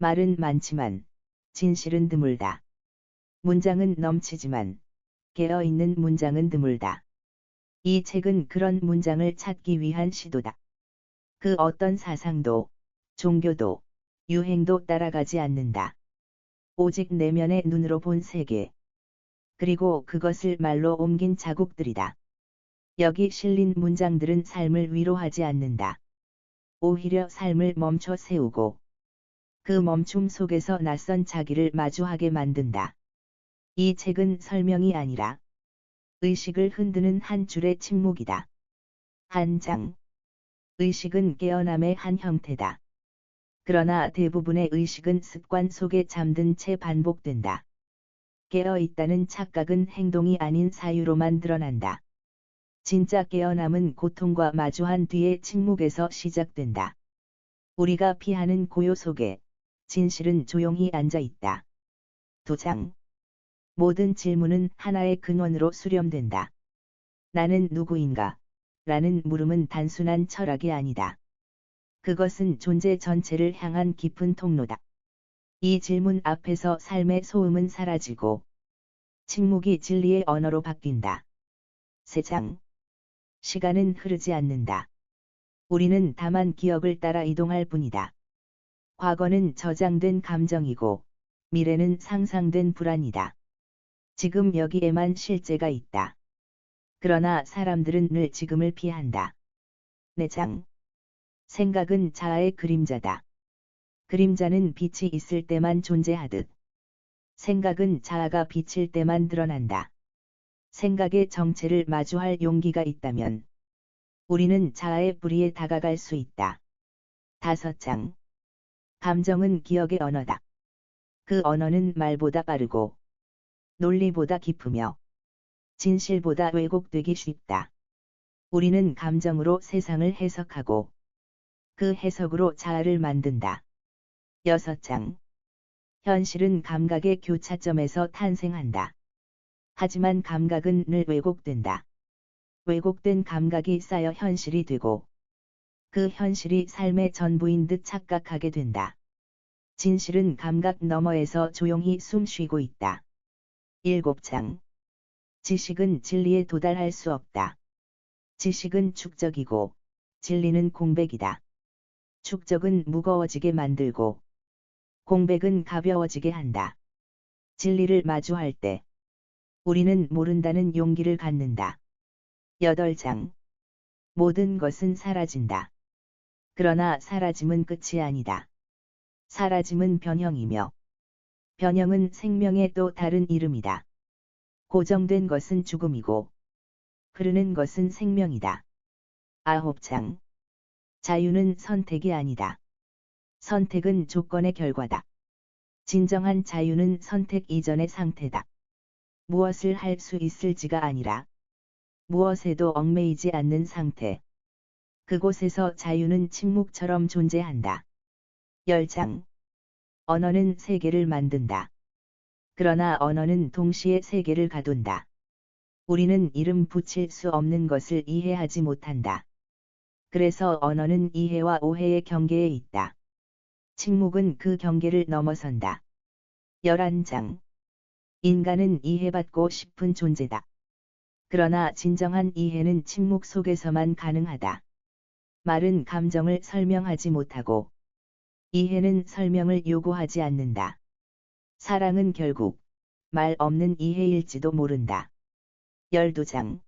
말은 많지만 진실은 드물다. 문장은 넘치지만 깨어있는 문장은 드물다. 이 책은 그런 문장을 찾기 위한 시도다. 그 어떤 사상도, 종교도, 유행도 따라가지 않는다. 오직 내면의 눈으로 본 세계. 그리고 그것을 말로 옮긴 자국들이다. 여기 실린 문장들은 삶을 위로하지 않는다. 오히려 삶을 멈춰 세우고 그 멈춤 속에서 낯선 자기를 마주하게 만든다. 이 책은 설명이 아니라 의식을 흔드는 한 줄의 침묵이다. 한 장. 의식은 깨어남의 한 형태다. 그러나 대부분의 의식은 습관 속에 잠든 채 반복된다. 깨어있다는 착각은 행동이 아닌 사유로만 드러난다. 진짜 깨어남은 고통과 마주한 뒤의 침묵에서 시작된다. 우리가 피하는 고요 속에 진실은 조용히 앉아 있다. 2장. 모든 질문은 하나의 근원으로 수렴된다. 나는 누구인가? 라는 물음은 단순한 철학이 아니다. 그것은 존재 전체를 향한 깊은 통로다. 이 질문 앞에서 삶의 소음은 사라지고 침묵이 진리의 언어로 바뀐다. 3장. 시간은 흐르지 않는다. 우리는 다만 기억을 따라 이동할 뿐이다. 과거는 저장된 감정이고 미래는 상상된 불안이다. 지금 여기에만 실제가 있다. 그러나 사람들은 늘 지금을 피한다. 4장. 생각은 자아의 그림자다. 그림자는 빛이 있을 때만 존재하듯 생각은 자아가 비칠 때만 드러난다. 생각의 정체를 마주할 용기가 있다면 우리는 자아의 뿌리에 다가갈 수 있다. 5장. 감정은 기억의 언어다. 그 언어는 말보다 빠르고 논리보다 깊으며 진실보다 왜곡되기 쉽다. 우리는 감정으로 세상을 해석하고 그 해석으로 자아를 만든다. 6장. 현실은 감각의 교차점에서 탄생한다. 하지만 감각은 늘 왜곡된다. 왜곡된 감각이 쌓여 현실이 되고 그 현실이 삶의 전부인 듯 착각하게 된다. 진실은 감각 너머에서 조용히 숨쉬고 있다. 7장. 지식은 진리에 도달할 수 없다. 지식은 축적이고 진리는 공백이다. 축적은 무거워지게 만들고 공백은 가벼워지게 한다. 진리를 마주할 때 우리는 모른다는 용기를 갖는다. 8장. 모든 것은 사라진다. 그러나 사라짐은 끝이 아니다. 사라짐은 변형이며 변형은 생명의 또 다른 이름이다. 고정된 것은 죽음이고 흐르는 것은 생명이다. 9장. 자유는 선택이 아니다. 선택은 조건의 결과다. 진정한 자유는 선택 이전의 상태다. 무엇을 할 수 있을지가 아니라 무엇에도 얽매이지 않는 상태. 그곳에서 자유는 침묵처럼 존재한다. 10장. 언어는 세계를 만든다. 그러나 언어는 동시에 세계를 가둔다. 우리는 이름 붙일 수 없는 것을 이해하지 못한다. 그래서 언어는 이해와 오해의 경계에 있다. 침묵은 그 경계를 넘어선다. 11장. 인간은 이해받고 싶은 존재다. 그러나 진정한 이해는 침묵 속에서만 가능하다. 말은 감정을 설명하지 못하고 이해는 설명을 요구하지 않는다. 사랑은 결국 말 없는 이해일지도 모른다. 12장.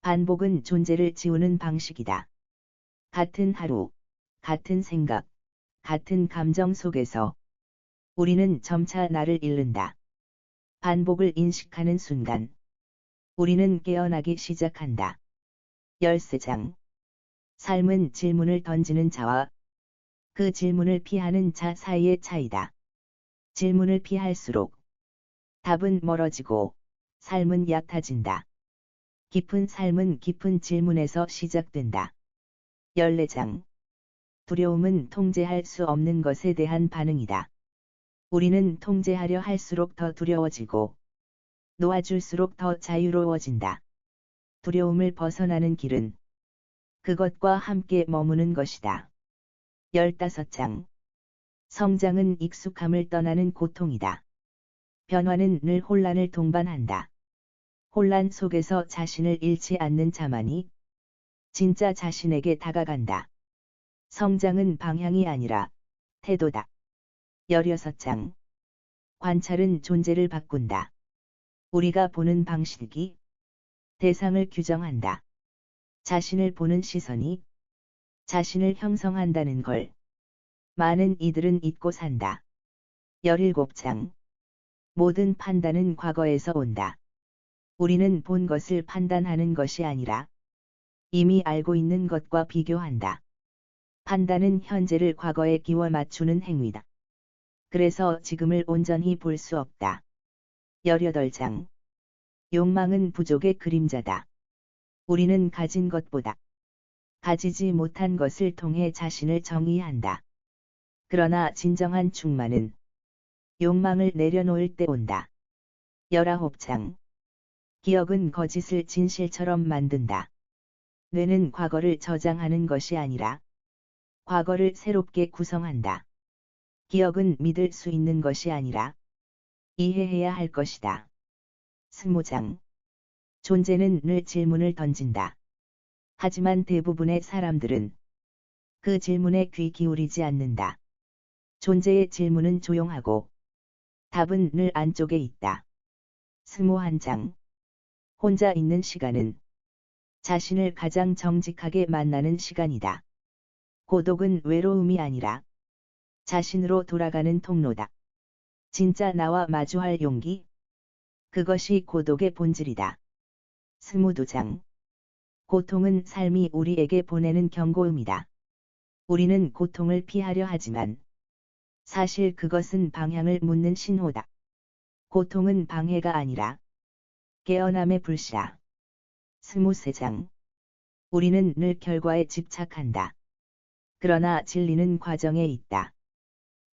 반복은 존재를 지우는 방식이다. 같은 하루, 같은 생각, 같은 감정 속에서 우리는 점차 나를 잃는다. 반복을 인식하는 순간 우리는 깨어나기 시작한다. 13장. 삶은 질문을 던지는 자와 그 질문을 피하는 자 사이의 차이다. 질문을 피할수록 답은 멀어지고 삶은 얕아진다. 깊은 삶은 깊은 질문에서 시작된다. 14장. 두려움은 통제할 수 없는 것에 대한 반응이다. 우리는 통제하려 할수록 더 두려워지고 놓아줄수록 더 자유로워진다. 두려움을 벗어나는 길은 그것과 함께 머무는 것이다. 15장. 성장은 익숙함을 떠나는 고통이다. 변화는 늘 혼란을 동반한다. 혼란 속에서 자신을 잃지 않는 자만이 진짜 자신에게 다가간다. 성장은 방향이 아니라 태도다. 16장. 관찰은 존재를 바꾼다. 우리가 보는 방식이 대상을 규정한다. 자신을 보는 시선이 자신을 형성한다는 걸 많은 이들은 잊고 산다. 17장. 모든 판단은 과거에서 온다. 우리는 본 것을 판단하는 것이 아니라 이미 알고 있는 것과 비교한다. 판단은 현재를 과거에 끼워 맞추는 행위다. 그래서 지금을 온전히 볼 수 없다. 18장. 욕망은 부족의 그림자다. 우리는 가진 것보다 가지지 못한 것을 통해 자신을 정의한다. 그러나 진정한 충만은 욕망을 내려놓을 때 온다. 19장. 기억은 거짓을 진실처럼 만든다. 뇌는 과거를 저장하는 것이 아니라 과거를 새롭게 구성한다. 기억은 믿을 수 있는 것이 아니라 이해해야 할 것이다. 20장. 존재는 늘 질문을 던진다. 하지만 대부분의 사람들은 그 질문에 귀 기울이지 않는다. 존재의 질문은 조용하고 답은 늘 안쪽에 있다. 21장. 혼자 있는 시간은 자신을 가장 정직하게 만나는 시간이다. 고독은 외로움이 아니라 자신으로 돌아가는 통로다. 진짜 나와 마주할 용기. 그것이 고독의 본질이다. 22장. 고통은 삶이 우리에게 보내는 경고음이다. 우리는 고통을 피하려 하지만 사실 그것은 방향을 묻는 신호다. 고통은 방해가 아니라 깨어남의 불씨다. 23장. 우리는 늘 결과에 집착한다. 그러나 진리는 과정에 있다.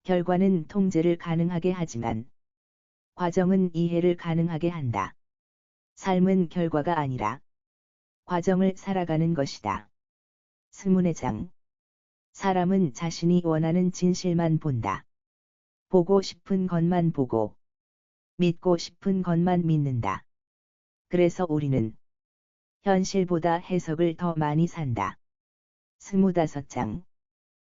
결과는 통제를 가능하게 하지만 과정은 이해를 가능하게 한다. 삶은 결과가 아니라 과정을 살아가는 것이다. 24장. 사람은 자신이 원하는 진실만 본다. 보고 싶은 것만 보고 믿고 싶은 것만 믿는다. 그래서 우리는 현실보다 해석을 더 많이 산다. 25장.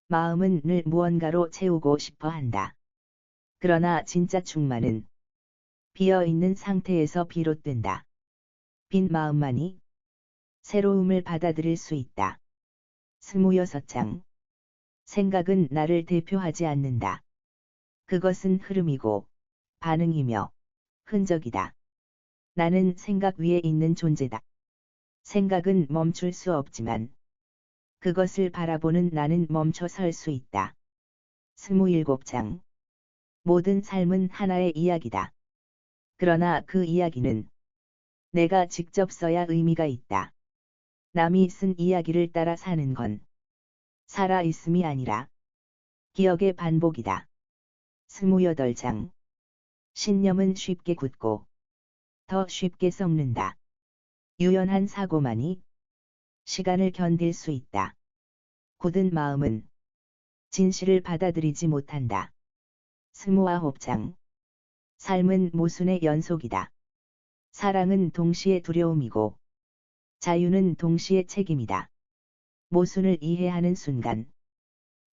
마음은 늘 무언가로 채우고 싶어 한다. 그러나 진짜 충만은 비어있는 상태에서 비롯된다. 빈 마음만이 새로움을 받아들일 수 있다. 26장. 생각은 나를 대표하지 않는다. 그것은 흐름이고 반응이며 흔적이다. 나는 생각 위에 있는 존재다. 생각은 멈출 수 없지만 그것을 바라보는 나는 멈춰 설 수 있다. 27장. 모든 삶은 하나의 이야기다. 그러나 그 이야기는 내가 직접 써야 의미가 있다. 남이 쓴 이야기를 따라 사는 건 살아있음이 아니라 기억의 반복이다. 28장. 신념은 쉽게 굳고 더 쉽게 썩는다. 유연한 사고만이 시간을 견딜 수 있다. 굳은 마음은 진실을 받아들이지 못한다. 29장. 삶은 모순의 연속이다. 사랑은 동시에 두려움이고 자유는 동시에 책임이다. 모순을 이해하는 순간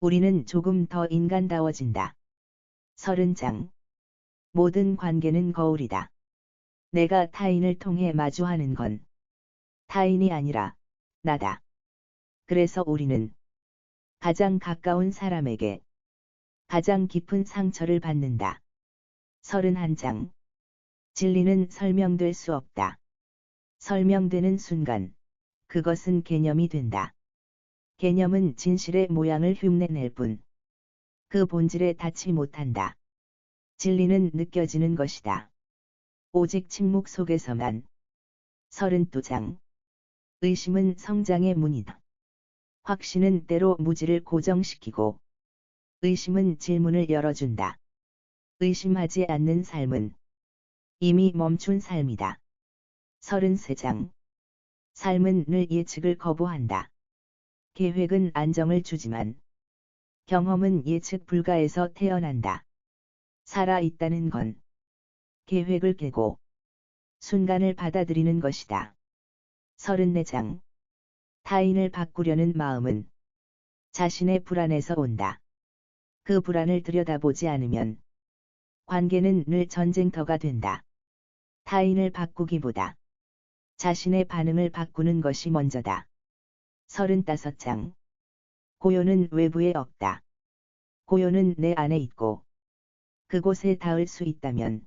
우리는 조금 더 인간다워진다. 30장. 모든 관계는 거울이다. 내가 타인을 통해 마주하는 건 타인이 아니라 나다. 그래서 우리는 가장 가까운 사람에게 가장 깊은 상처를 받는다. 31장. 진리는 설명될 수 없다. 설명되는 순간 그것은 개념이 된다. 개념은 진실의 모양을 흉내낼 뿐 그 본질에 닿지 못한다. 진리는 느껴지는 것이다. 오직 침묵 속에서만. 32장. 의심은 성장의 문이다. 확신은 때로 무지를 고정시키고 의심은 질문을 열어준다. 의심하지 않는 삶은 이미 멈춘 삶이다. 33장. 삶은 늘 예측을 거부한다. 계획은 안정을 주지만 경험은 예측 불가에서 태어난다. 살아 있다는 건 계획을 깨고 순간을 받아들이는 것이다. 34장. 타인을 바꾸려는 마음은 자신의 불안에서 온다. 그 불안을 들여다보지 않으면 관계는 늘 전쟁터가 된다. 타인을 바꾸기보다 자신의 반응을 바꾸는 것이 먼저다. 35장. 고요는 외부에 없다. 고요는 내 안에 있고 그곳에 닿을 수 있다면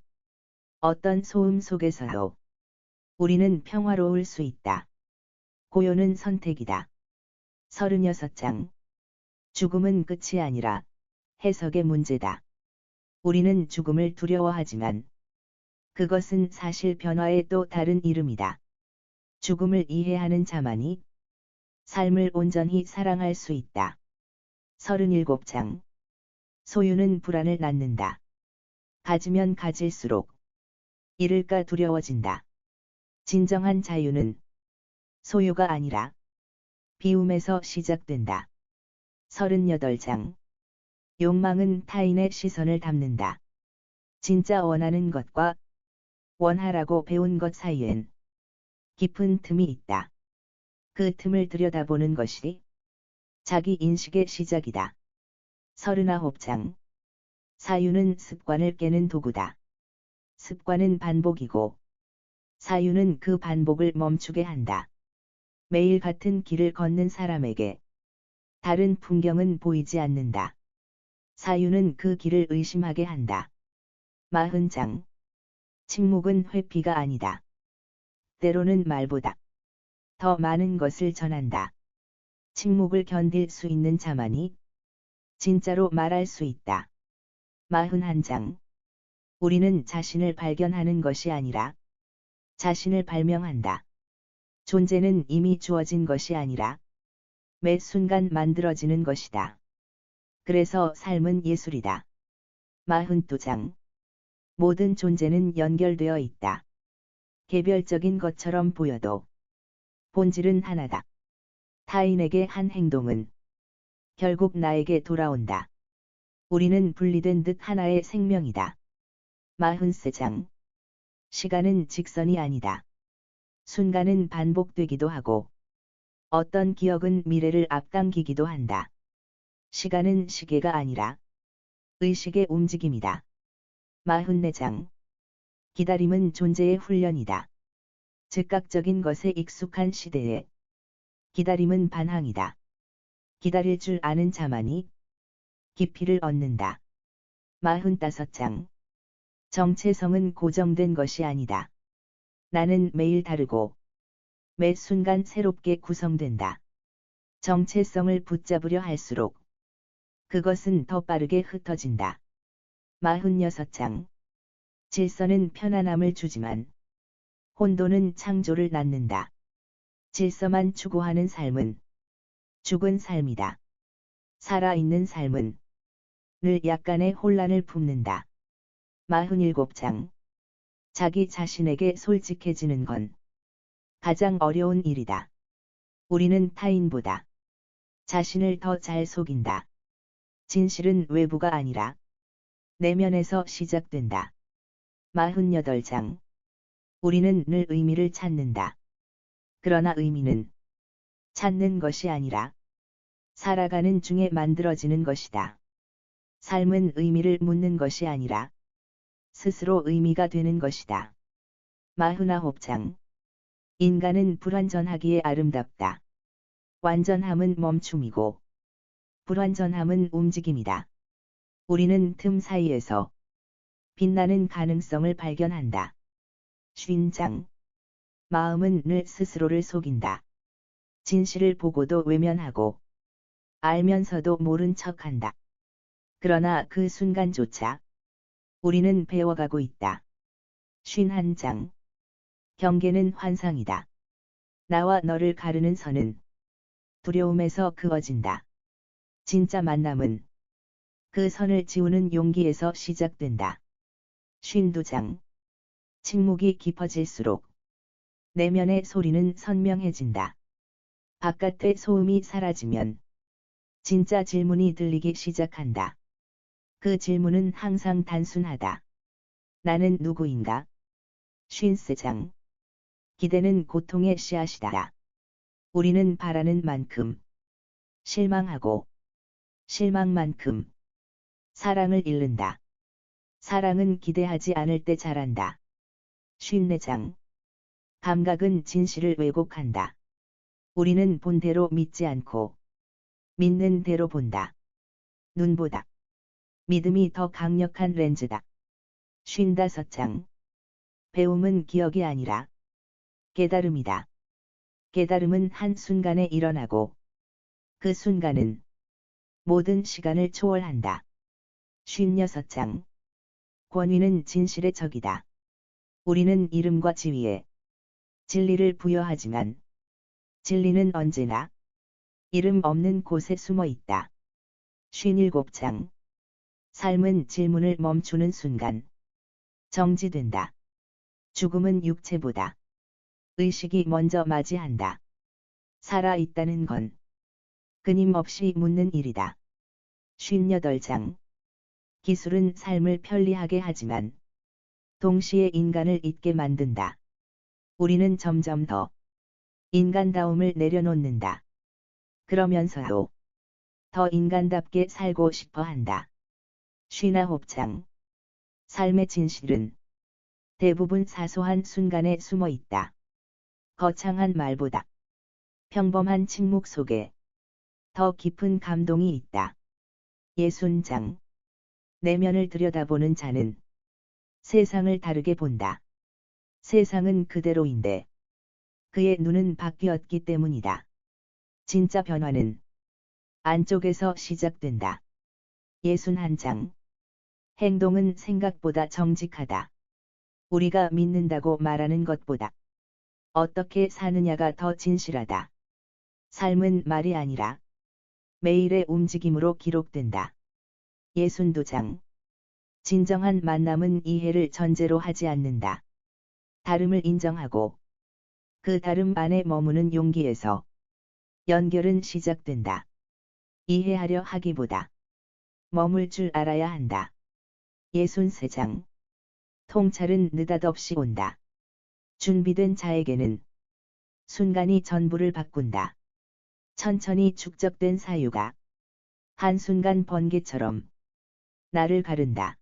어떤 소음 속에서도 우리는 평화로울 수 있다. 고요는 선택이다. 36장. 죽음은 끝이 아니라 해석의 문제다. 우리는 죽음을 두려워하지만 그것은 사실 변화의 또 다른 이름이다. 죽음을 이해하는 자만이 삶을 온전히 사랑할 수 있다. 37장. 소유는 불안을 낳는다. 가지면 가질수록 잃을까 두려워진다. 진정한 자유는 소유가 아니라 비움에서 시작된다. 38장. 욕망은 타인의 시선을 담는다. 진짜 원하는 것과 원하라고 배운 것 사이엔 깊은 틈이 있다. 그 틈을 들여다보는 것이 자기 인식의 시작이다. 39장. 사유는 습관을 깨는 도구다. 습관은 반복이고 사유는 그 반복을 멈추게 한다. 매일 같은 길을 걷는 사람에게 다른 풍경은 보이지 않는다. 사유는 그 길을 의심하게 한다. 40장. 침묵은 회피가 아니다. 때로는 말보다 더 많은 것을 전한다. 침묵을 견딜 수 있는 자만이 진짜로 말할 수 있다. 41장. 우리는 자신을 발견하는 것이 아니라 자신을 발명한다. 존재는 이미 주어진 것이 아니라 매 순간 만들어지는 것이다. 그래서 삶은 예술이다. 42장. 모든 존재는 연결되어 있다. 개별적인 것처럼 보여도 본질은 하나다. 타인에게 한 행동은 결국 나에게 돌아온다. 우리는 분리된 듯 하나의 생명이다. 43장. 시간은 직선이 아니다. 순간은 반복되기도 하고 어떤 기억은 미래를 앞당기기도 한다. 시간은 시계가 아니라 의식의 움직임이다. 44장. 기다림은 존재의 훈련이다. 즉각적인 것에 익숙한 시대에 기다림은 반항이다. 기다릴 줄 아는 자만이 깊이를 얻는다. 45장. 정체성은 고정된 것이 아니다. 나는 매일 다르고 매 순간 새롭게 구성된다. 정체성을 붙잡으려 할수록 그것은 더 빠르게 흩어진다. 46장. 질서는 편안함을 주지만 혼돈은 창조를 낳는다. 질서만 추구하는 삶은 죽은 삶이다. 살아있는 삶은 늘 약간의 혼란을 품는다. 47장. 자기 자신에게 솔직해지는 건 가장 어려운 일이다. 우리는 타인보다 자신을 더 잘 속인다. 진실은 외부가 아니라 내면에서 시작된다. 48장. 우리는 늘 의미를 찾는다. 그러나 의미는 찾는 것이 아니라 살아가는 중에 만들어지는 것이다. 삶은 의미를 묻는 것이 아니라 스스로 의미가 되는 것이다. 49장. 인간은 불완전하기에 아름답다. 완전함은 멈춤이고 불완전함은 움직임이다. 우리는 틈 사이에서 빛나는 가능성을 발견한다. 50장. 마음은 늘 스스로를 속인다. 진실을 보고도 외면하고 알면서도 모른 척한다. 그러나 그 순간조차 우리는 배워가고 있다. 51장. 경계는 환상이다. 나와 너를 가르는 선은 두려움에서 그어진다. 진짜 만남은 그 선을 지우는 용기에서 시작된다. 52장. 침묵이 깊어질수록 내면의 소리는 선명해진다. 바깥의 소음이 사라지면 진짜 질문이 들리기 시작한다. 그 질문은 항상 단순하다. 나는 누구인가? 53장. 기대는 고통의 씨앗이다. 우리는 바라는 만큼 실망하고 실망만큼 사랑을 잃는다. 사랑은 기대하지 않을 때 자란다. 54장. 감각은 진실을 왜곡한다. 우리는 본대로 믿지 않고 믿는 대로 본다. 눈보다 믿음이 더 강력한 렌즈다. 55장. 배움은 기억이 아니라 깨달음이다. 깨달음은 한순간에 일어나고 그 순간은 모든 시간을 초월한다. 56장. 권위는 진실의 적이다. 우리는 이름과 지위에 진리를 부여하지만 진리는 언제나 이름 없는 곳에 숨어 있다. 57장. 삶은 질문을 멈추는 순간 정지된다. 죽음은 육체보다 의식이 먼저 맞이한다. 살아 있다는 건 끊임없이 묻는 일이다. 58장. 기술은 삶을 편리하게 하지만 동시에 인간을 잊게 만든다. 우리는 점점 더 인간다움을 내려놓는다. 그러면서도 더 인간답게 살고 싶어 한다. 59장. 삶의 진실은 대부분 사소한 순간에 숨어 있다. 거창한 말보다 평범한 침묵 속에 더 깊은 감동이 있다. 60장. 내면을 들여다보는 자는 세상을 다르게 본다. 세상은 그대로인데 그의 눈은 바뀌었기 때문이다. 진짜 변화는 안쪽에서 시작된다. 61장. 행동은 생각보다 정직하다. 우리가 믿는다고 말하는 것보다 어떻게 사느냐가 더 진실하다. 삶은 말이 아니라 매일의 움직임으로 기록된다. 62장. 진정한 만남은 이해를 전제로 하지 않는다. 다름을 인정하고 그 다름 안에 머무는 용기에서 연결은 시작된다. 이해하려 하기보다 머물 줄 알아야 한다. 63장. 통찰은 느닷없이 온다. 준비된 자에게는 순간이 전부를 바꾼다. 천천히 축적된 사유가 한순간 번개처럼 나를 가른다.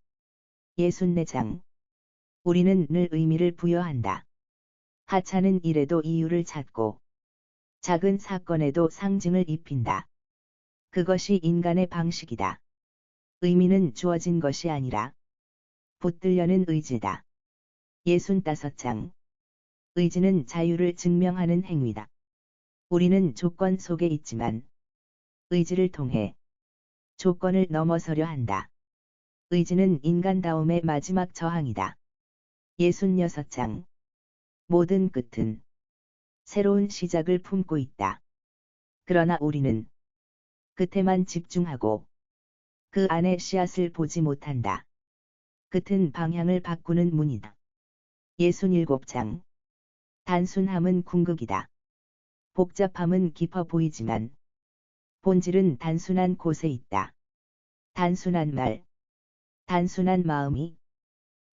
64장. 우리는 늘 의미를 부여한다. 하찮은 일에도 이유를 찾고 작은 사건에도 상징을 입힌다. 그것이 인간의 방식이다. 의미는 주어진 것이 아니라 붙들려는 의지다. 65장. 의지는 자유를 증명하는 행위다. 우리는 조건 속에 있지만 의지를 통해 조건을 넘어서려 한다. 의지는 인간다움의 마지막 저항이다. 66장. 모든 끝은 새로운 시작을 품고 있다. 그러나 우리는 끝에만 집중하고 그 안에 씨앗을 보지 못한다. 끝은 방향을 바꾸는 문이다. 67장. 단순함은 궁극이다. 복잡함은 깊어 보이지만 본질은 단순한 곳에 있다. 단순한 말, 단순한 마음이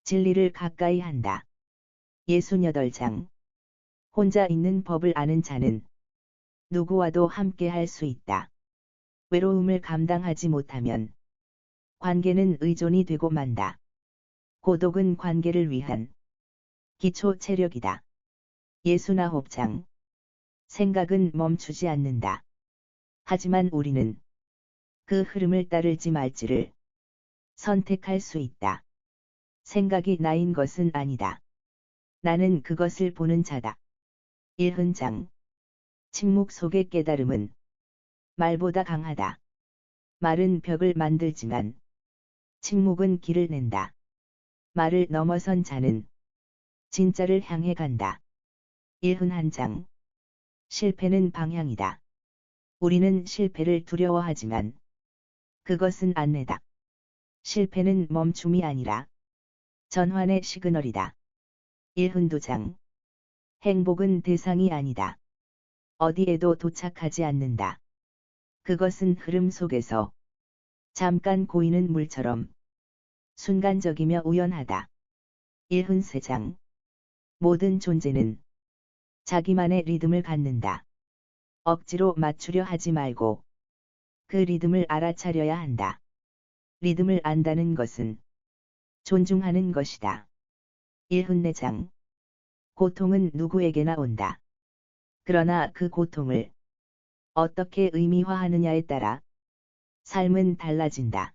진리를 가까이 한다. 68장. 혼자 있는 법을 아는 자는 누구와도 함께 할 수 있다. 외로움을 감당하지 못하면 관계는 의존이 되고 만다. 고독은 관계를 위한 기초 체력이다. 69장. 생각은 멈추지 않는다. 하지만 우리는 그 흐름을 따를지 말지를 선택할 수 있다. 생각이 나인 것은 아니다. 나는 그것을 보는 자다. 1흔장. 침묵 속의 깨달음은 말보다 강하다. 말은 벽을 만들지만 침묵은 길을 낸다. 말을 넘어선 자는 진짜를 향해 간다. 1흔한장. 실패는 방향이다. 우리는 실패를 두려워하지만 그것은 안내다. 실패는 멈춤이 아니라 전환의 시그널이다. 1흔두장. 행복은 대상이 아니다. 어디에도 도착하지 않는다. 그것은 흐름 속에서 잠깐 고이는 물처럼 순간적이며 우연하다. 1훈3장. 모든 존재는 자기만의 리듬을 갖는다. 억지로 맞추려 하지 말고 그 리듬을 알아차려야 한다. 리듬을 안다는 것은 존중하는 것이다. 1훈4장. 고통은 누구에게나 온다. 그러나 그 고통을 어떻게 의미화하느냐에 따라 삶은 달라진다.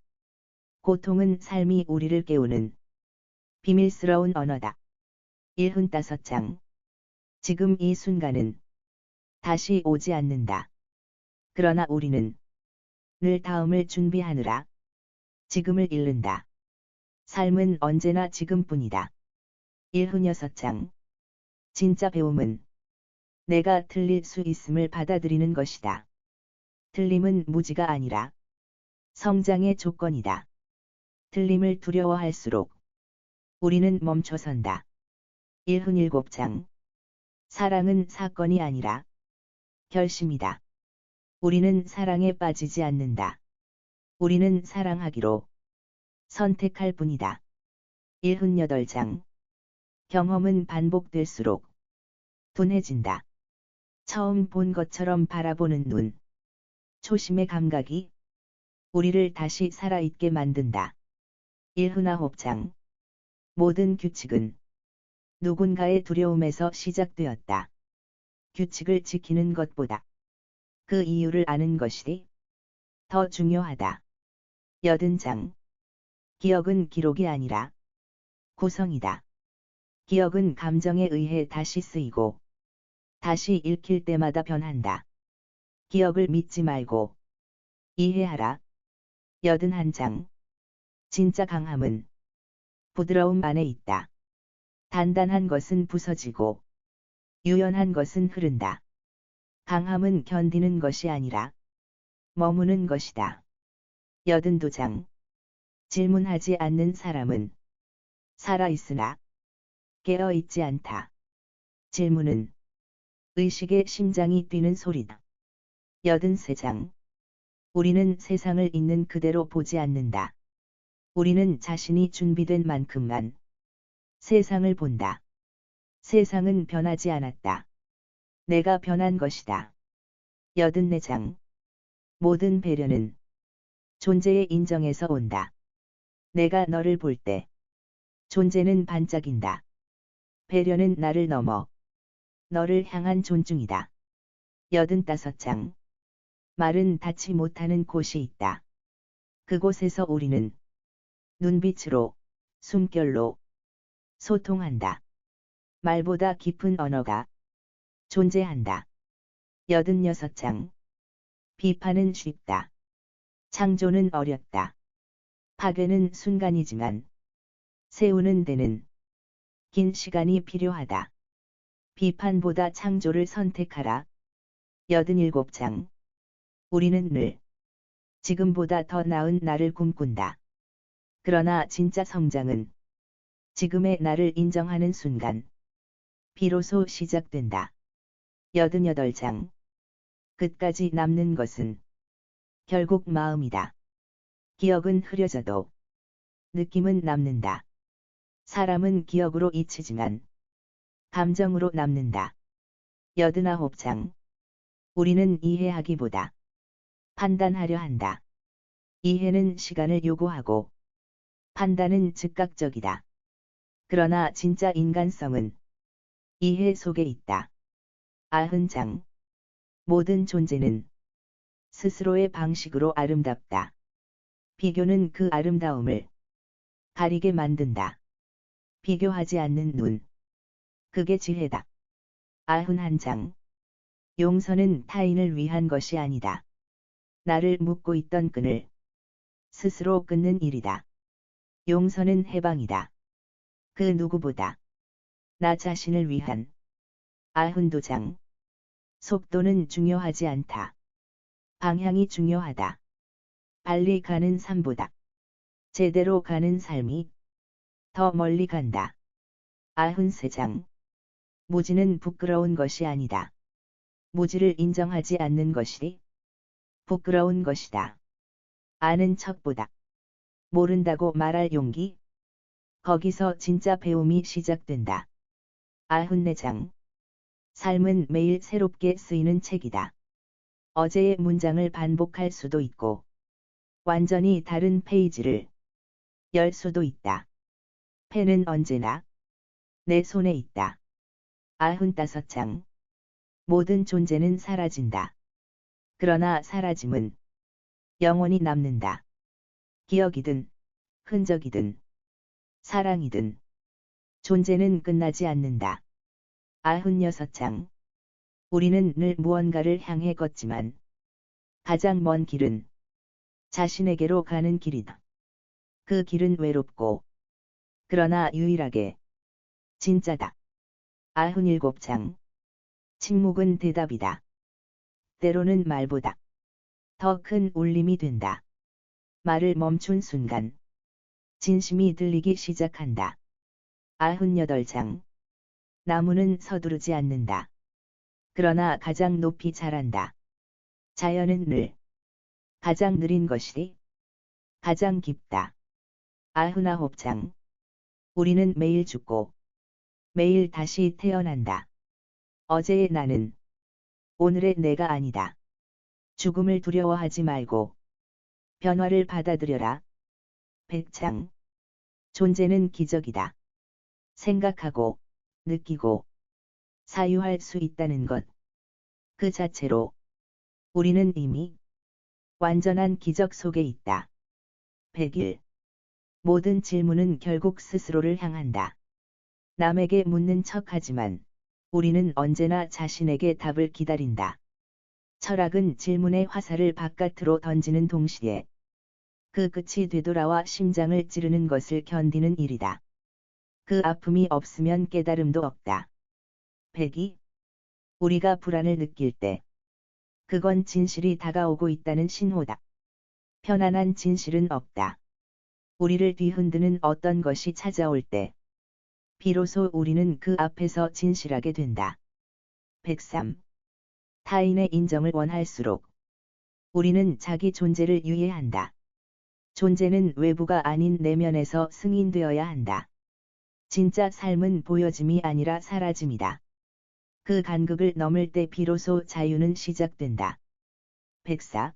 고통은 삶이 우리를 깨우는 비밀스러운 언어다. 1훈5장. 지금 이 순간은 다시 오지 않는다. 그러나 우리는 늘 다음을 준비하느라 지금을 잃는다. 삶은 언제나 지금뿐이다. 1훈6장. 진짜 배움은 내가 틀릴 수 있음을 받아들이는 것이다. 틀림은 무지가 아니라 성장의 조건이다. 틀림을 두려워할수록 우리는 멈춰선다. 1훈7장. 사랑은 사건이 아니라 결심이다. 우리는 사랑에 빠지지 않는다. 우리는 사랑하기로 선택할 뿐이다. 1훈8장. 경험은 반복될수록 둔해진다. 처음 본 것처럼 바라보는 눈. 초심의 감각이 우리를 다시 살아있게 만든다. 1훈9장. 모든 규칙은 누군가의 두려움에서 시작되었다. 규칙을 지키는 것보다 그 이유를 아는 것이 더 중요하다. 80장. 기억은 기록이 아니라 구성이다. 기억은 감정에 의해 다시 쓰이고 다시 읽힐 때마다 변한다. 기억을 믿지 말고 이해하라. 81장. 진짜 강함은 부드러움 안에 있다. 단단한 것은 부서지고 유연한 것은 흐른다. 강함은 견디는 것이 아니라 머무는 것이다. 82장. 질문하지 않는 사람은 살아있으나 깨어있지 않다. 질문은 의식의 심장이 뛰는 소리다. 83장. 우리는 세상을 있는 그대로 보지 않는다. 우리는 자신이 준비된 만큼만 세상을 본다. 세상은 변하지 않았다. 내가 변한 것이다. 84장. 모든 배려는 존재의 인정에서 온다. 내가 너를 볼 때 존재는 반짝인다. 배려는 나를 넘어 너를 향한 존중이다. 85장. 말은 닿지 못하는 곳이 있다. 그곳에서 우리는 눈빛으로, 숨결로 소통한다. 말보다 깊은 언어가 존재한다. 86장. 비판은 쉽다. 창조는 어렵다. 파괴는 순간이지만 세우는 데는 긴 시간이 필요하다. 비판보다 창조를 선택하라. 87장. 우리는 늘 지금보다 더 나은 나를 꿈꾼다. 그러나 진짜 성장은 지금의 나를 인정하는 순간 비로소 시작된다. 88장. 끝까지 남는 것은 결국 마음이다. 기억은 흐려져도 느낌은 남는다. 사람은 기억으로 잊히지만 감정으로 남는다. 89장. 우리는 이해하기보다 판단하려 한다. 이해는 시간을 요구하고 판단은 즉각적이다. 그러나 진짜 인간성은 이해 속에 있다. 90장. 모든 존재는 스스로의 방식으로 아름답다. 비교는 그 아름다움을 가리게 만든다. 비교하지 않는 눈. 그게 지혜다. 91장. 용서는 타인을 위한 것이 아니다. 나를 묶고 있던 끈을 스스로 끊는 일이다. 용서는 해방이다. 그 누구보다 나 자신을 위한. 92장. 속도는 중요하지 않다. 방향이 중요하다. 빨리 가는 삶보다 제대로 가는 삶이 더 멀리 간다. 93장. 무지는 부끄러운 것이 아니다. 무지를 인정하지 않는 것이 부끄러운 것이다. 아는 척보다 모른다고 말할 용기? 거기서 진짜 배움이 시작된다. 94장. 삶은 매일 새롭게 쓰이는 책이다. 어제의 문장을 반복할 수도 있고, 완전히 다른 페이지를 열 수도 있다. 펜은 언제나 내 손에 있다. 95장. 모든 존재는 사라진다. 그러나 사라짐은 영원히 남는다. 기억이든, 흔적이든, 사랑이든, 존재는 끝나지 않는다. 96장. 우리는 늘 무언가를 향해 걷지만, 가장 먼 길은 자신에게로 가는 길이다. 그 길은 외롭고, 그러나 유일하게 진짜다. 97장. 침묵은 대답이다. 때로는 말보다 더 큰 울림이 된다. 말을 멈춘 순간 진심이 들리기 시작한다. 98장. 나무는 서두르지 않는다. 그러나 가장 높이 자란다. 자연은 늘 가장 느린 것이 가장 깊다. 99장. 우리는 매일 죽고 매일 다시 태어난다. 어제의 나는 오늘의 내가 아니다. 죽음을 두려워하지 말고 변화를 받아들여라. 100장. 존재는 기적이다. 생각하고 느끼고 사유할 수 있다는 것 그 자체로 우리는 이미 완전한 기적 속에 있다. 101. 모든 질문은 결국 스스로를 향한다. 남에게 묻는 척하지만 우리는 언제나 자신에게 답을 기다린다. 철학은 질문의 화살을 바깥으로 던지는 동시에 그 끝이 되돌아와 심장을 찌르는 것을 견디는 일이다. 그 아픔이 없으면 깨달음도 없다. 102. 우리가 불안을 느낄 때 그건 진실이 다가오고 있다는 신호다. 편안한 진실은 없다. 우리를 뒤흔드는 어떤 것이 찾아올 때 비로소 우리는 그 앞에서 진실하게 된다. 103. 타인의 인정을 원할수록 우리는 자기 존재를 유예한다. 존재는 외부가 아닌 내면에서 승인되어야 한다. 진짜 삶은 보여짐이 아니라 사라짐이다. 그 간극을 넘을 때 비로소 자유는 시작된다. 104.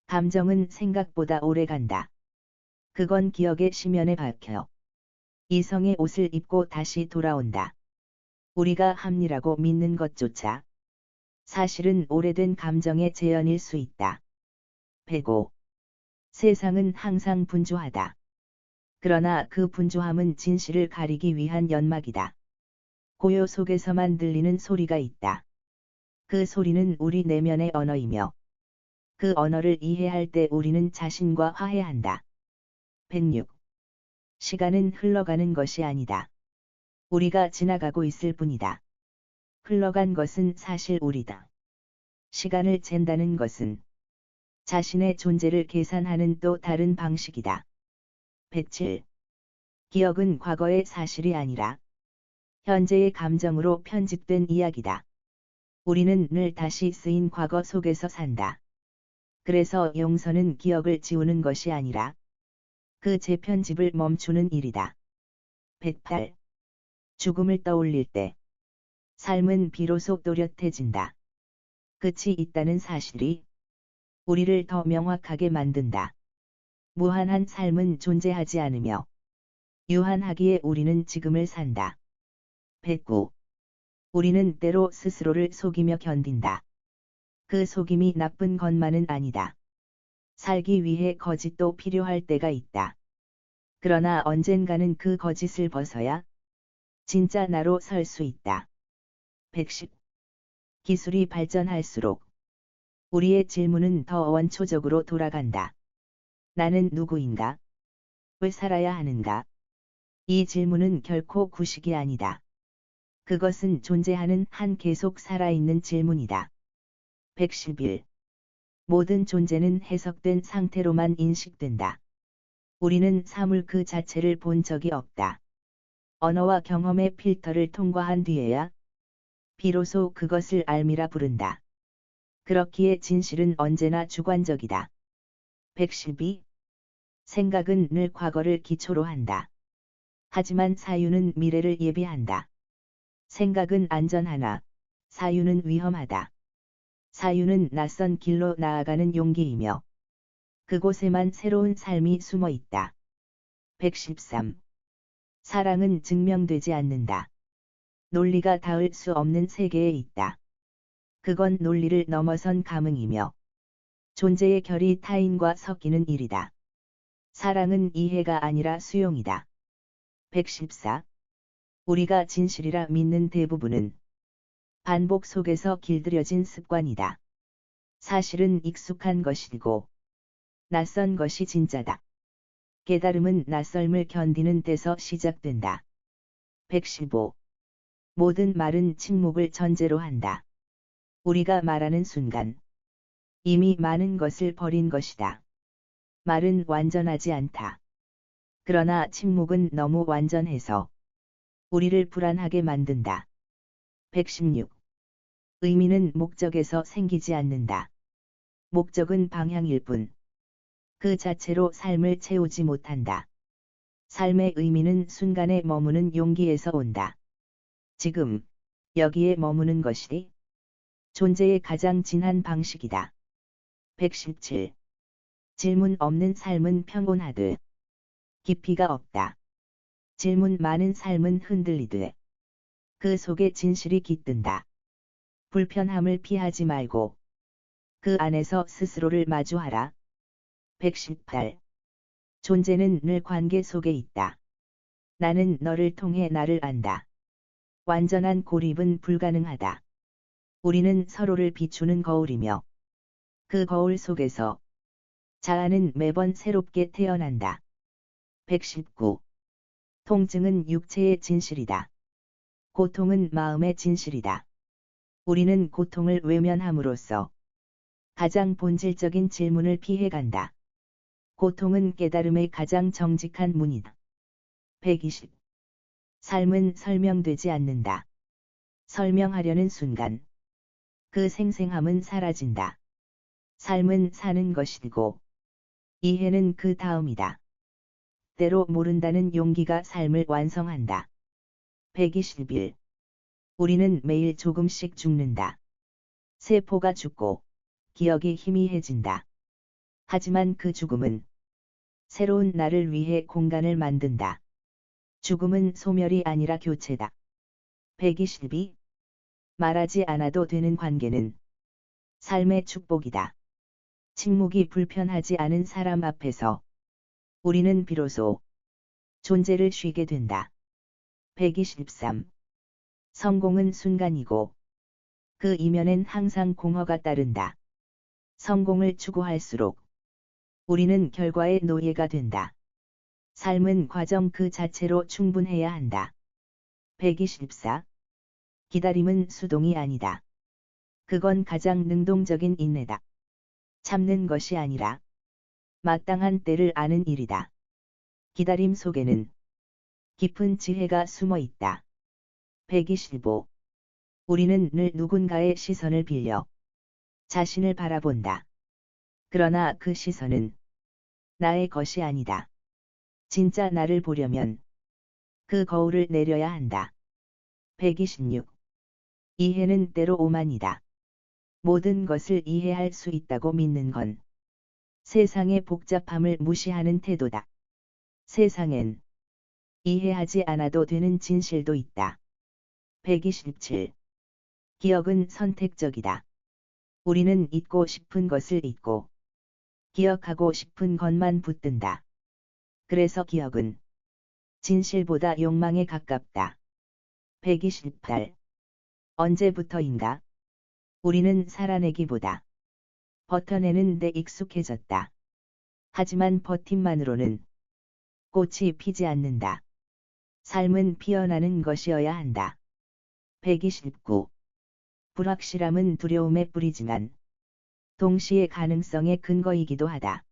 감정은 생각보다 오래 간다. 그건 기억의 심연에 박혀 이성의 옷을 입고 다시 돌아온다. 우리가 합리라고 믿는 것조차 사실은 오래된 감정의 재현일 수 있다. 105. 세상은 항상 분주하다. 그러나 그 분주함은 진실을 가리기 위한 연막이다. 고요 속에서만 들리는 소리가 있다. 그 소리는 우리 내면의 언어이며 그 언어를 이해할 때 우리는 자신과 화해한다. 106. 시간은 흘러가는 것이 아니다. 우리가 지나가고 있을 뿐이다. 흘러간 것은 사실 우리다. 시간을 잰다는 것은 자신의 존재를 계산하는 또 다른 방식이다. 107. 기억은 과거의 사실이 아니라 현재의 감정으로 편집된 이야기다. 우리는 늘 다시 쓰인 과거 속에서 산다. 그래서 용서는 기억을 지우는 것이 아니라 그 재편집을 멈추는 일이다. 108. 죽음을 떠올릴 때 삶은 비로소 또렷해진다. 끝이 있다는 사실이 우리를 더 명확하게 만든다. 무한한 삶은 존재하지 않으며 유한하기에 우리는 지금을 산다. 109. 우리는 때로 스스로를 속이며 견딘다. 그 속임이 나쁜 것만은 아니다. 살기 위해 거짓도 필요할 때가 있다. 그러나 언젠가는 그 거짓을 벗어야 진짜 나로 설 수 있다. 110. 기술이 발전할수록 우리의 질문은 더 원초적으로 돌아간다. 나는 누구인가? 왜 살아야 하는가? 이 질문은 결코 구식이 아니다. 그것은 존재하는 한 계속 살아있는 질문이다. 111. 모든 존재는 해석된 상태로만 인식된다. 우리는 사물 그 자체를 본 적이 없다. 언어와 경험의 필터를 통과한 뒤에야 비로소 그것을 알미라 부른다. 그렇기에 진실은 언제나 주관적이다. 112. 생각은 늘 과거를 기초로 한다. 하지만 사유는 미래를 예비한다. 생각은 안전하나 사유는 위험하다. 사유는 낯선 길로 나아가는 용기이며 그곳에만 새로운 삶이 숨어 있다. 113. 사랑은 증명되지 않는다. 논리가 닿을 수 없는 세계에 있다. 그건 논리를 넘어선 감흥이며 존재의 결이 타인과 섞이는 일이다. 사랑은 이해가 아니라 수용이다. 114. 우리가 진실이라 믿는 대부분은 반복 속에서 길들여진 습관이다. 사실은 익숙한 것이고 낯선 것이 진짜다. 깨달음은 낯설음을 견디는 데서 시작된다. 115. 모든 말은 침묵을 전제로 한다. 우리가 말하는 순간 이미 많은 것을 버린 것이다. 말은 완전하지 않다. 그러나 침묵은 너무 완전해서 우리를 불안하게 만든다. 116. 의미는 목적에서 생기지 않는다. 목적은 방향일 뿐. 그 자체로 삶을 채우지 못한다. 삶의 의미는 순간에 머무는 용기에서 온다. 지금, 여기에 머무는 것이 존재의 가장 진한 방식이다. 117. 질문 없는 삶은 평온하되 깊이가 없다. 질문 많은 삶은 흔들리되 그 속에 진실이 깃든다. 불편함을 피하지 말고 그 안에서 스스로를 마주하라. 118. 존재는 늘 관계 속에 있다. 나는 너를 통해 나를 안다. 완전한 고립은 불가능하다. 우리는 서로를 비추는 거울이며 그 거울 속에서 자아는 매번 새롭게 태어난다. 119. 통증은 육체의 진실이다. 고통은 마음의 진실이다. 우리는 고통을 외면함으로써 가장 본질적인 질문을 피해간다. 고통은 깨달음의 가장 정직한 문이다. 120. 삶은 설명되지 않는다. 설명하려는 순간 그 생생함은 사라진다. 삶은 사는 것이고 이해는 그 다음이다. 때로 모른다는 용기가 삶을 완성한다. 121. 우리는 매일 조금씩 죽는다. 세포가 죽고 기억이 희미해진다. 하지만 그 죽음은 새로운 나를 위해 공간을 만든다. 죽음은 소멸이 아니라 교체다. 122. 말하지 않아도 되는 관계는 삶의 축복이다. 침묵이 불편하지 않은 사람 앞에서 우리는 비로소 존재를 쉬게 된다. 123. 성공은 순간이고 그 이면엔 항상 공허가 따른다. 성공을 추구할수록 우리는 결과의 노예가 된다. 삶은 과정 그 자체로 충분해야 한다. 124. 기다림은 수동이 아니다. 그건 가장 능동적인 인내다. 참는 것이 아니라 마땅한 때를 아는 일이다. 기다림 속에는 깊은 지혜가 숨어 있다. 125. 우리는 늘 누군가의 시선을 빌려 자신을 바라본다. 그러나 그 시선은 나의 것이 아니다. 진짜 나를 보려면 그 거울을 내려야 한다. 126. 이해는 때로 오만이다. 모든 것을 이해할 수 있다고 믿는 건 세상의 복잡함을 무시하는 태도다. 세상엔 이해하지 않아도 되는 진실도 있다. 127. 기억은 선택적이다. 우리는 잊고 싶은 것을 잊고 기억하고 싶은 것만 붙든다. 그래서 기억은 진실보다 욕망에 가깝다. 128. 언제부터인가? 우리는 살아내기보다 버텨내는 데 익숙해졌다. 하지만 버팀만으로는 꽃이 피지 않는다. 삶은 피어나는 것이어야 한다. 129. 불확실함은 두려움의 뿌리지만 동시에 가능성의 근거이기도 하다.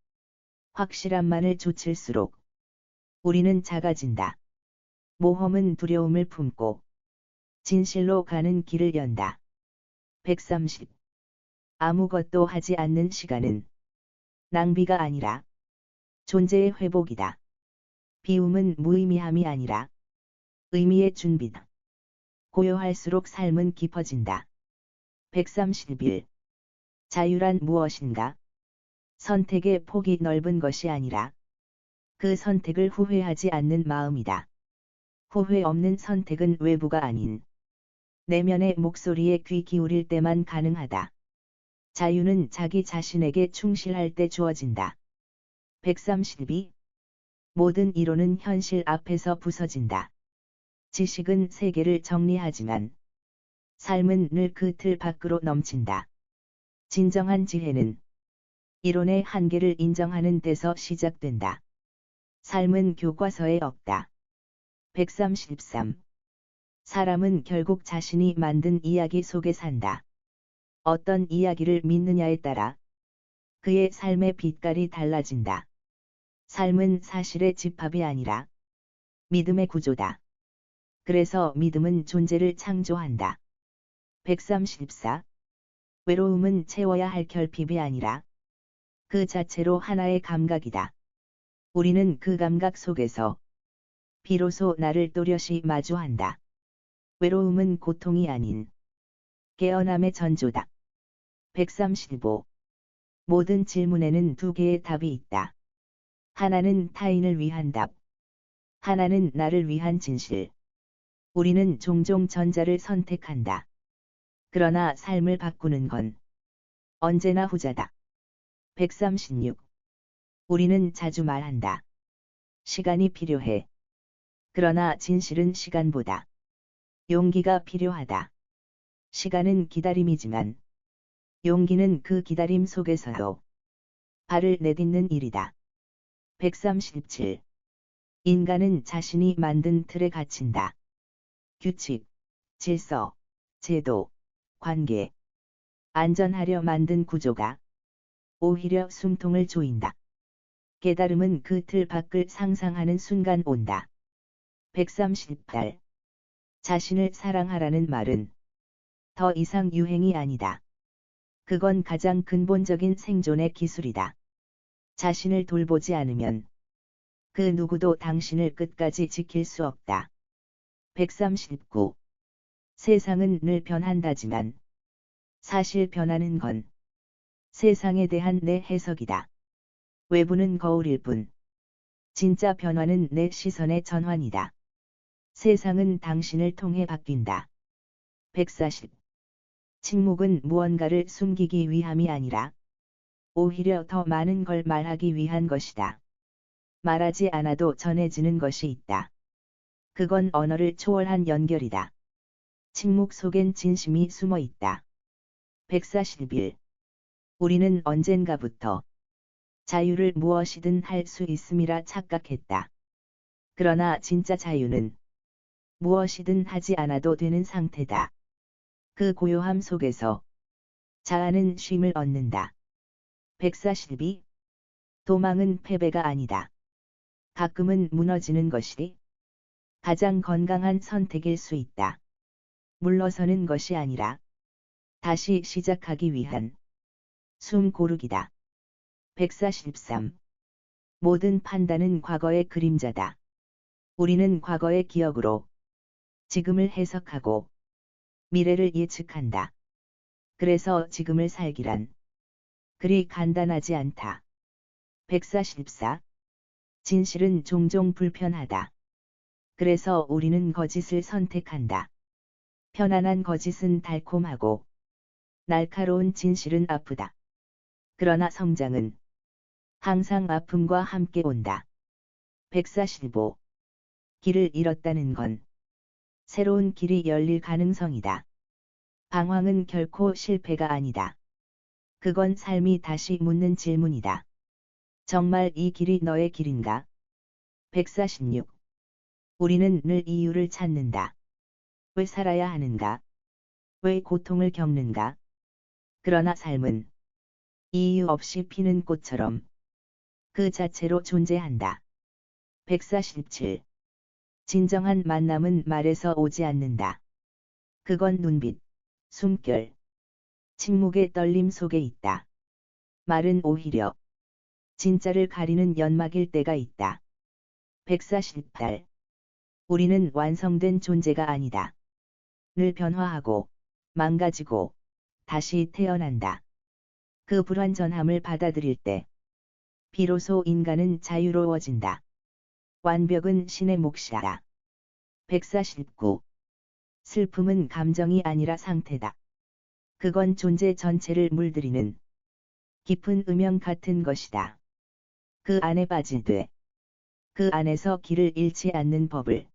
확실함만을 좇을수록 우리는 작아진다. 모험은 두려움을 품고 진실로 가는 길을 연다. 130. 아무것도 하지 않는 시간은 낭비가 아니라 존재의 회복이다. 비움은 무의미함이 아니라 의미의 준비다. 고요할수록 삶은 깊어진다. 131. 자유란 무엇인가? 선택의 폭이 넓은 것이 아니라 그 선택을 후회하지 않는 마음이다. 후회 없는 선택은 외부가 아닌 내면의 목소리에 귀 기울일 때만 가능하다. 자유는 자기 자신에게 충실할 때 주어진다. 132. 모든 이론은 현실 앞에서 부서진다. 지식은 세계를 정리하지만 삶은 늘 그 틀 밖으로 넘친다. 진정한 지혜는 이론의 한계를 인정하는 데서 시작된다. 삶은 교과서에 없다. 133. 사람은 결국 자신이 만든 이야기 속에 산다. 어떤 이야기를 믿느냐에 따라 그의 삶의 빛깔이 달라진다. 삶은 사실의 집합이 아니라 믿음의 구조다. 그래서 믿음은 존재를 창조한다. 134. 외로움은 채워야 할 결핍이 아니라 그 자체로 하나의 감각이다. 우리는 그 감각 속에서 비로소 나를 또렷이 마주한다. 외로움은 고통이 아닌 깨어남의 전조다. 135. 모든 질문에는 두 개의 답이 있다. 하나는 타인을 위한 답. 하나는 나를 위한 진실. 우리는 종종 전자를 선택한다. 그러나 삶을 바꾸는 건 언제나 후자다. 136. 우리는 자주 말한다. 시간이 필요해. 그러나 진실은 시간보다 용기가 필요하다. 시간은 기다림이지만 용기는 그 기다림 속에서도 발을 내딛는 일이다. 137. 인간은 자신이 만든 틀에 갇힌다. 규칙, 질서, 제도, 관계, 안전하려 만든 구조가 오히려 숨통을 조인다. 깨달음은 그 틀 밖을 상상하는 순간 온다. 138. 자신을 사랑하라는 말은 더 이상 유행이 아니다. 그건 가장 근본적인 생존의 기술이다. 자신을 돌보지 않으면 그 누구도 당신을 끝까지 지킬 수 없다. 139. 세상은 늘 변한다지만 사실 변하는 건 세상에 대한 내 해석이다. 외부는 거울일 뿐 진짜 변화는 내 시선의 전환이다. 세상은 당신을 통해 바뀐다. 140. 침묵은 무언가를 숨기기 위함이 아니라 오히려 더 많은 걸 말하기 위한 것이다. 말하지 않아도 전해지는 것이 있다. 그건 언어를 초월한 연결이다. 침묵 속엔 진심이 숨어 있다. 141. 우리는 언젠가부터 자유를 무엇이든 할 수 있음이라 착각했다. 그러나 진짜 자유는 무엇이든 하지 않아도 되는 상태다. 그 고요함 속에서 자아는 쉼을 얻는다. 142. 도망은 패배가 아니다. 가끔은 무너지는 것이 가장 건강한 선택일 수 있다. 물러서는 것이 아니라 다시 시작하기 위한 숨 고르기다. 143. 모든 판단은 과거의 그림자다. 우리는 과거의 기억으로 지금을 해석하고 미래를 예측한다. 그래서 지금을 살기란 그리 간단하지 않다. 144. 진실은 종종 불편하다. 그래서 우리는 거짓을 선택한다. 편안한 거짓은 달콤하고 날카로운 진실은 아프다. 그러나 성장은 항상 아픔과 함께 온다. 145. 길을 잃었다는 건 새로운 길이 열릴 가능성이다. 방황은 결코 실패가 아니다. 그건 삶이 다시 묻는 질문이다. 정말 이 길이 너의 길인가? 146. 우리는 늘 이유를 찾는다. 왜 살아야 하는가? 왜 고통을 겪는가? 그러나 삶은 이유 없이 피는 꽃처럼 그 자체로 존재한다. 147. 진정한 만남은 말에서 오지 않는다. 그건 눈빛, 숨결, 침묵의 떨림 속에 있다. 말은 오히려 진짜를 가리는 연막일 때가 있다. 148. 우리는 완성된 존재가 아니다. 늘 변화하고 망가지고 다시 태어난다. 그 불완전함을 받아들일 때 비로소 인간은 자유로워진다. 완벽은 신의 몫이다. 149. 슬픔은 감정이 아니라 상태다. 그건 존재 전체를 물들이는 깊은 음영 같은 것이다. 그 안에 빠지되 그 안에서 길을 잃지 않는 법을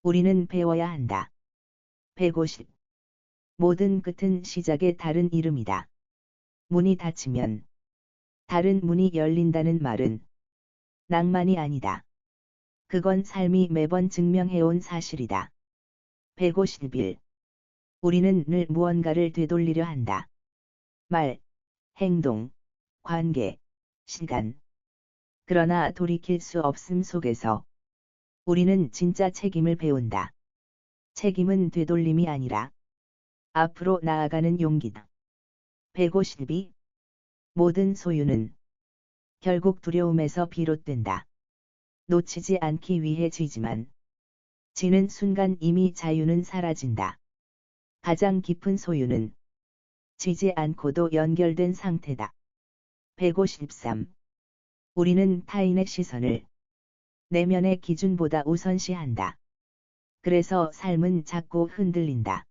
우리는 배워야 한다. 150. 모든 끝은 시작의 다른 이름이다. 문이 닫히면 다른 문이 열린다는 말은 낭만이 아니다. 그건 삶이 매번 증명해온 사실이다. 151. 우리는 늘 무언가를 되돌리려 한다. 말, 행동, 관계, 시간. 그러나 돌이킬 수 없음 속에서 우리는 진짜 책임을 배운다. 책임은 되돌림이 아니라 앞으로 나아가는 용기다. 152. 모든 소유는 결국 두려움에서 비롯된다. 놓치지 않기 위해 쥐지만 쥐는 순간 이미 자유는 사라진다. 가장 깊은 소유는 쥐지 않고도 연결된 상태다. 153. 우리는 타인의 시선을 내면의 기준보다 우선시한다. 그래서 삶은 자꾸 흔들린다.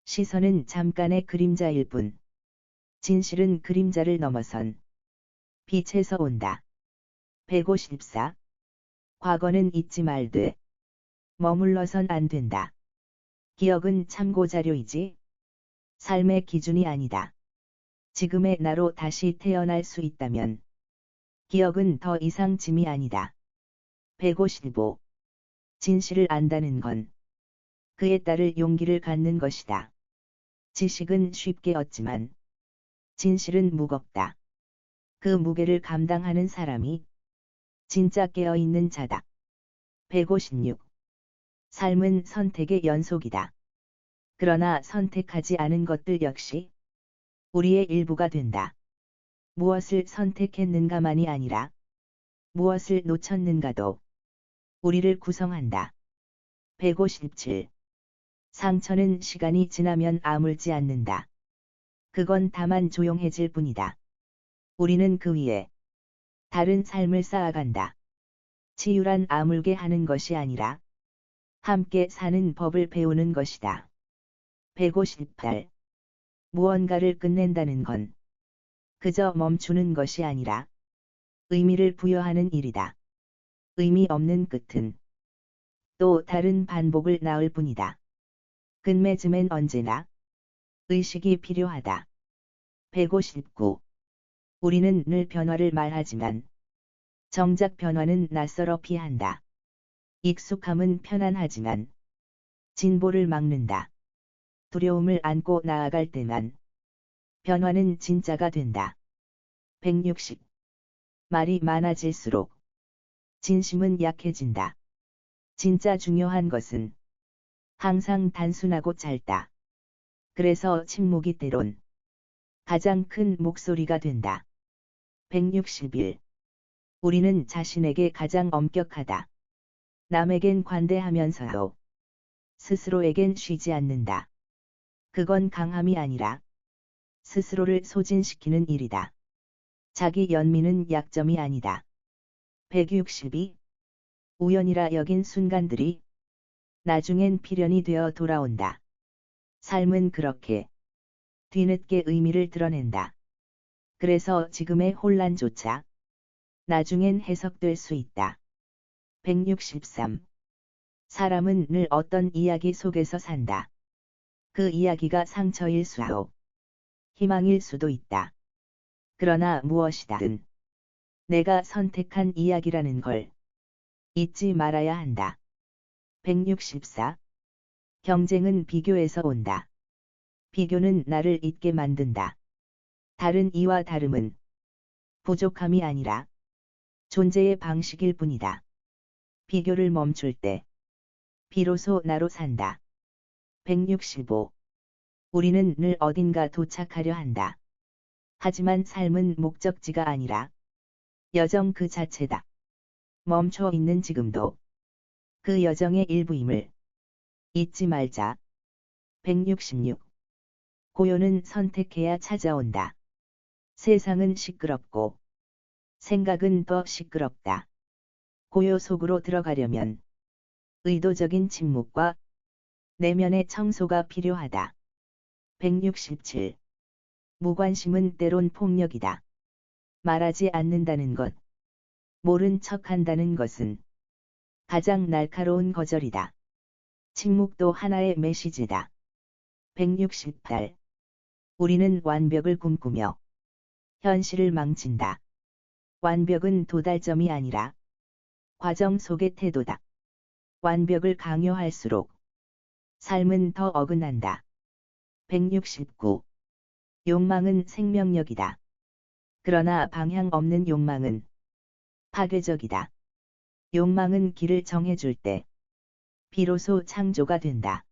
시선은 잠깐의 그림자일 뿐. 진실은 그림자를 넘어선 빛에서 온다. 154. 과거는 잊지 말되 머물러선 안 된다. 기억은 참고자료이지 삶의 기준이 아니다. 지금의 나로 다시 태어날 수 있다면 기억은 더 이상 짐이 아니다. 155. 진실을 안다는 건 그에 따를 용기를 갖는 것이다. 지식은 쉽게 얻지만 진실은 무겁다. 그 무게를 감당하는 사람이 진짜 깨어있는 자다. 156. 삶은 선택의 연속이다. 그러나 선택하지 않은 것들 역시 우리의 일부가 된다. 무엇을 선택했는가만이 아니라 무엇을 놓쳤는가도 우리를 구성한다. 157. 상처는 시간이 지나면 아물지 않는다. 그건 다만 조용해질 뿐이다. 우리는 그 위에 다른 삶을 쌓아간다. 치유란 아물게 하는 것이 아니라 함께 사는 법을 배우는 것이다. 158. 무언가를 끝낸다는 건 그저 멈추는 것이 아니라 의미를 부여하는 일이다. 의미 없는 끝은 또 다른 반복을 낳을 뿐이다. 끝맺음엔 언제나 의식이 필요하다. 159. 우리는 늘 변화를 말하지만 정작 변화는 낯설어 피한다. 익숙함은 편안하지만 진보를 막는다. 두려움을 안고 나아갈 때만 변화는 진짜가 된다. 160. 말이 많아질수록 진심은 약해진다. 진짜 중요한 것은 항상 단순하고 짧다. 그래서 침묵이 때론 가장 큰 목소리가 된다. 161. 우리는 자신에게 가장 엄격하다. 남에겐 관대하면서도 스스로에겐 쉬지 않는다. 그건 강함이 아니라 스스로를 소진시키는 일이다. 자기 연민은 약점이 아니다. 162. 우연이라 여긴 순간들이 나중엔 필연이 되어 돌아온다. 삶은 그렇게 뒤늦게 의미를 드러낸다. 그래서 지금의 혼란조차 나중엔 해석될 수 있다. 163. 사람은 늘 어떤 이야기 속에서 산다. 그 이야기가 상처일 수도 희망일 수도 있다. 그러나 무엇이든 내가 선택한 이야기라는 걸 잊지 말아야 한다. 164. 경쟁은 비교에서 온다. 비교는 나를 잊게 만든다. 다른 이와 다름은 부족함이 아니라 존재의 방식일 뿐이다. 비교를 멈출 때 비로소 나로 산다. 165. 우리는 늘 어딘가 도착하려 한다. 하지만 삶은 목적지가 아니라 여정 그 자체다. 멈춰 있는 지금도 그 여정의 일부임을 잊지 말자. 166. 고요는 선택해야 찾아온다. 세상은 시끄럽고 생각은 더 시끄럽다. 고요 속으로 들어가려면 의도적인 침묵과 내면의 청소가 필요하다. 167. 무관심은 때론 폭력이다. 말하지 않는다는 것, 모른 척한다는 것은 가장 날카로운 거절이다. 침묵도 하나의 메시지다. 168. 우리는 완벽을 꿈꾸며 현실을 망친다. 완벽은 도달점이 아니라 과정 속의 태도다. 완벽을 강요할수록 삶은 더 어긋난다. 169. 욕망은 생명력이다. 그러나 방향 없는 욕망은 파괴적이다. 욕망은 길을 정해줄 때 비로소 창조가 된다.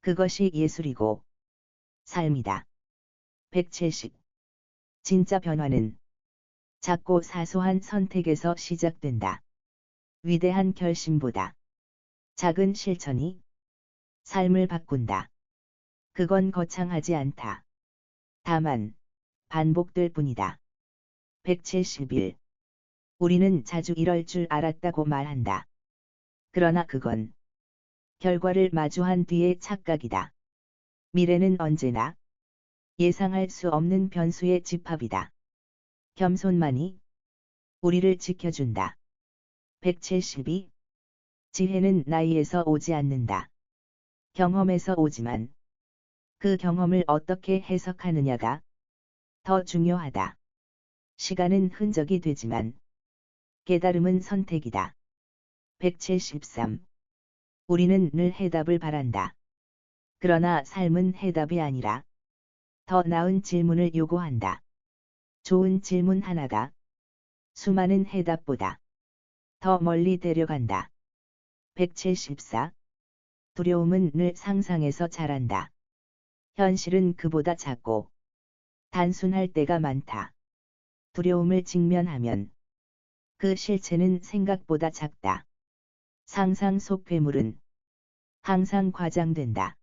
그것이 예술이고 삶이다. 170. 진짜 변화는 작고 사소한 선택에서 시작된다. 위대한 결심보다 작은 실천이 삶을 바꾼다. 그건 거창하지 않다. 다만 반복될 뿐이다. 171. 우리는 자주 이럴 줄 알았다고 말한다. 그러나 그건 결과를 마주한 뒤의 착각이다. 미래는 언제나 예상할 수 없는 변수의 집합이다. 겸손만이 우리를 지켜준다. 172. 지혜는 나이에서 오지 않는다. 경험에서 오지만 그 경험을 어떻게 해석하느냐가 더 중요하다. 시간은 흔적이 되지만 깨달음은 선택이다. 173. 우리는 늘 해답을 바란다. 그러나 삶은 해답이 아니라 더 나은 질문을 요구한다. 좋은 질문 하나가 수많은 해답보다 더 멀리 데려간다. 174. 두려움은 늘 상상에서 자란다. 현실은 그보다 작고 단순할 때가 많다. 두려움을 직면하면 그 실체는 생각보다 작다. 상상 속 괴물은 항상 과장된다.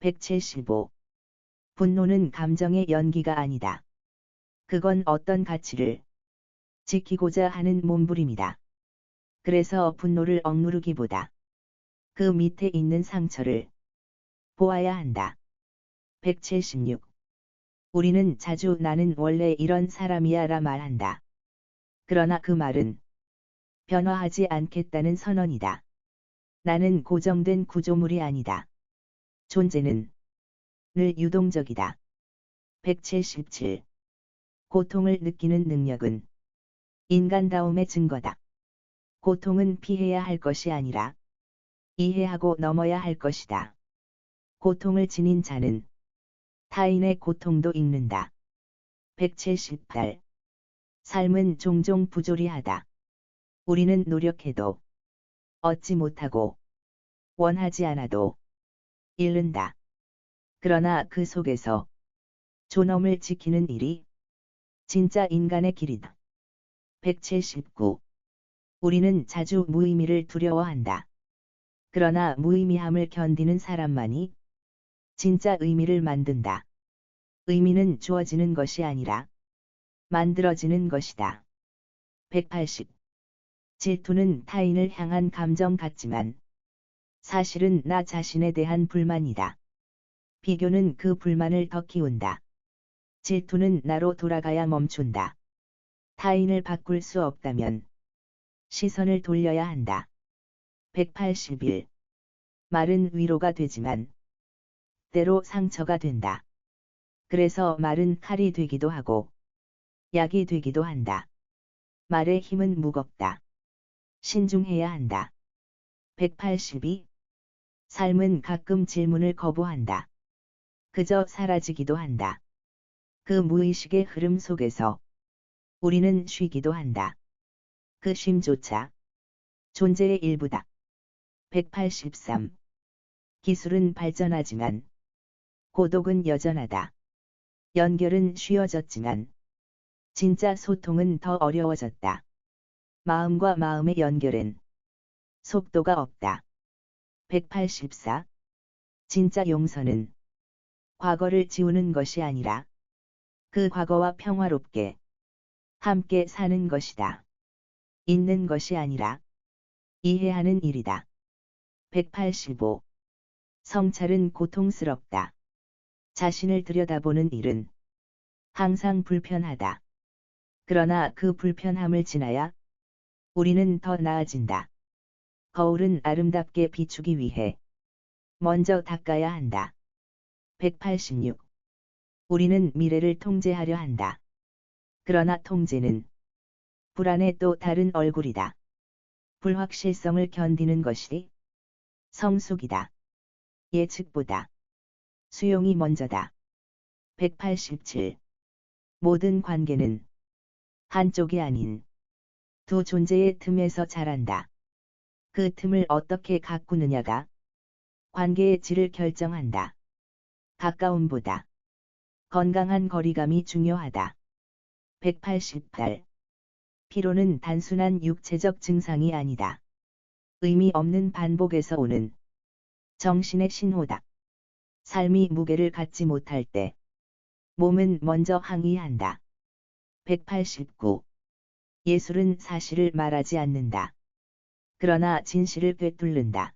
175. 분노는 감정의 연기가 아니다. 그건 어떤 가치를 지키고자 하는 몸부림이다. 그래서 분노를 억누르기보다 그 밑에 있는 상처를 보아야 한다. 176. 우리는 자주 나는 원래 이런 사람이야 라 말한다. 그러나 그 말은 변화하지 않겠다는 선언이다. 나는 고정된 구조물이 아니다. 존재는 늘 유동적이다. 177. 고통을 느끼는 능력은 인간다움의 증거다. 고통은 피해야 할 것이 아니라 이해하고 넘어야 할 것이다. 고통을 지닌 자는 타인의 고통도 읽는다. 178. 삶은 종종 부조리하다. 우리는 노력해도 얻지 못하고 원하지 않아도 잃는다. 그러나 그 속에서 존엄을 지키는 일이 진짜 인간의 길이다. 179. 우리는 자주 무의미를 두려워한다. 그러나 무의미함을 견디는 사람만이 진짜 의미를 만든다. 의미는 주어지는 것이 아니라 만들어지는 것이다. 180. 질투는 타인을 향한 감정 같지만 사실은 나 자신에 대한 불만이다. 비교는 그 불만을 더 키운다. 질투는 나로 돌아가야 멈춘다. 타인을 바꿀 수 없다면 시선을 돌려야 한다. 181. 말은 위로가 되지만 때로 상처가 된다. 그래서 말은 칼이 되기도 하고 약이 되기도 한다. 말의 힘은 무겁다. 신중해야 한다. 182. 삶은 가끔 질문을 거부한다. 그저 사라지기도 한다. 그 무의식의 흐름 속에서 우리는 쉬기도 한다. 그 쉼조차 존재의 일부다. 183. 기술은 발전하지만 고독은 여전하다. 연결은 쉬워졌지만 진짜 소통은 더 어려워졌다. 마음과 마음의 연결엔 속도가 없다. 184. 진짜 용서는 과거를 지우는 것이 아니라 그 과거와 평화롭게 함께 사는 것이다. 잊는 것이 아니라 이해하는 일이다. 185. 성찰은 고통스럽다. 자신을 들여다보는 일은 항상 불편하다. 그러나 그 불편함을 지나야 우리는 더 나아진다. 거울은 아름답게 비추기 위해 먼저 닦아야 한다. 186. 우리는 미래를 통제하려 한다. 그러나 통제는 불안의 또 다른 얼굴이다. 불확실성을 견디는 것이 성숙이다. 예측보다 수용이 먼저다. 187. 모든 관계는 한쪽이 아닌 두 존재의 틈에서 자란다. 그 틈을 어떻게 가꾸느냐가 관계의 질을 결정한다. 가까움보다 건강한 거리감이 중요하다. 188. 피로는 단순한 육체적 증상이 아니다. 의미 없는 반복에서 오는 정신의 신호다. 삶이 무게를 갖지 못할 때 몸은 먼저 항의한다. 189. 예술은 사실을 말하지 않는다. 그러나 진실을 꿰뚫는다.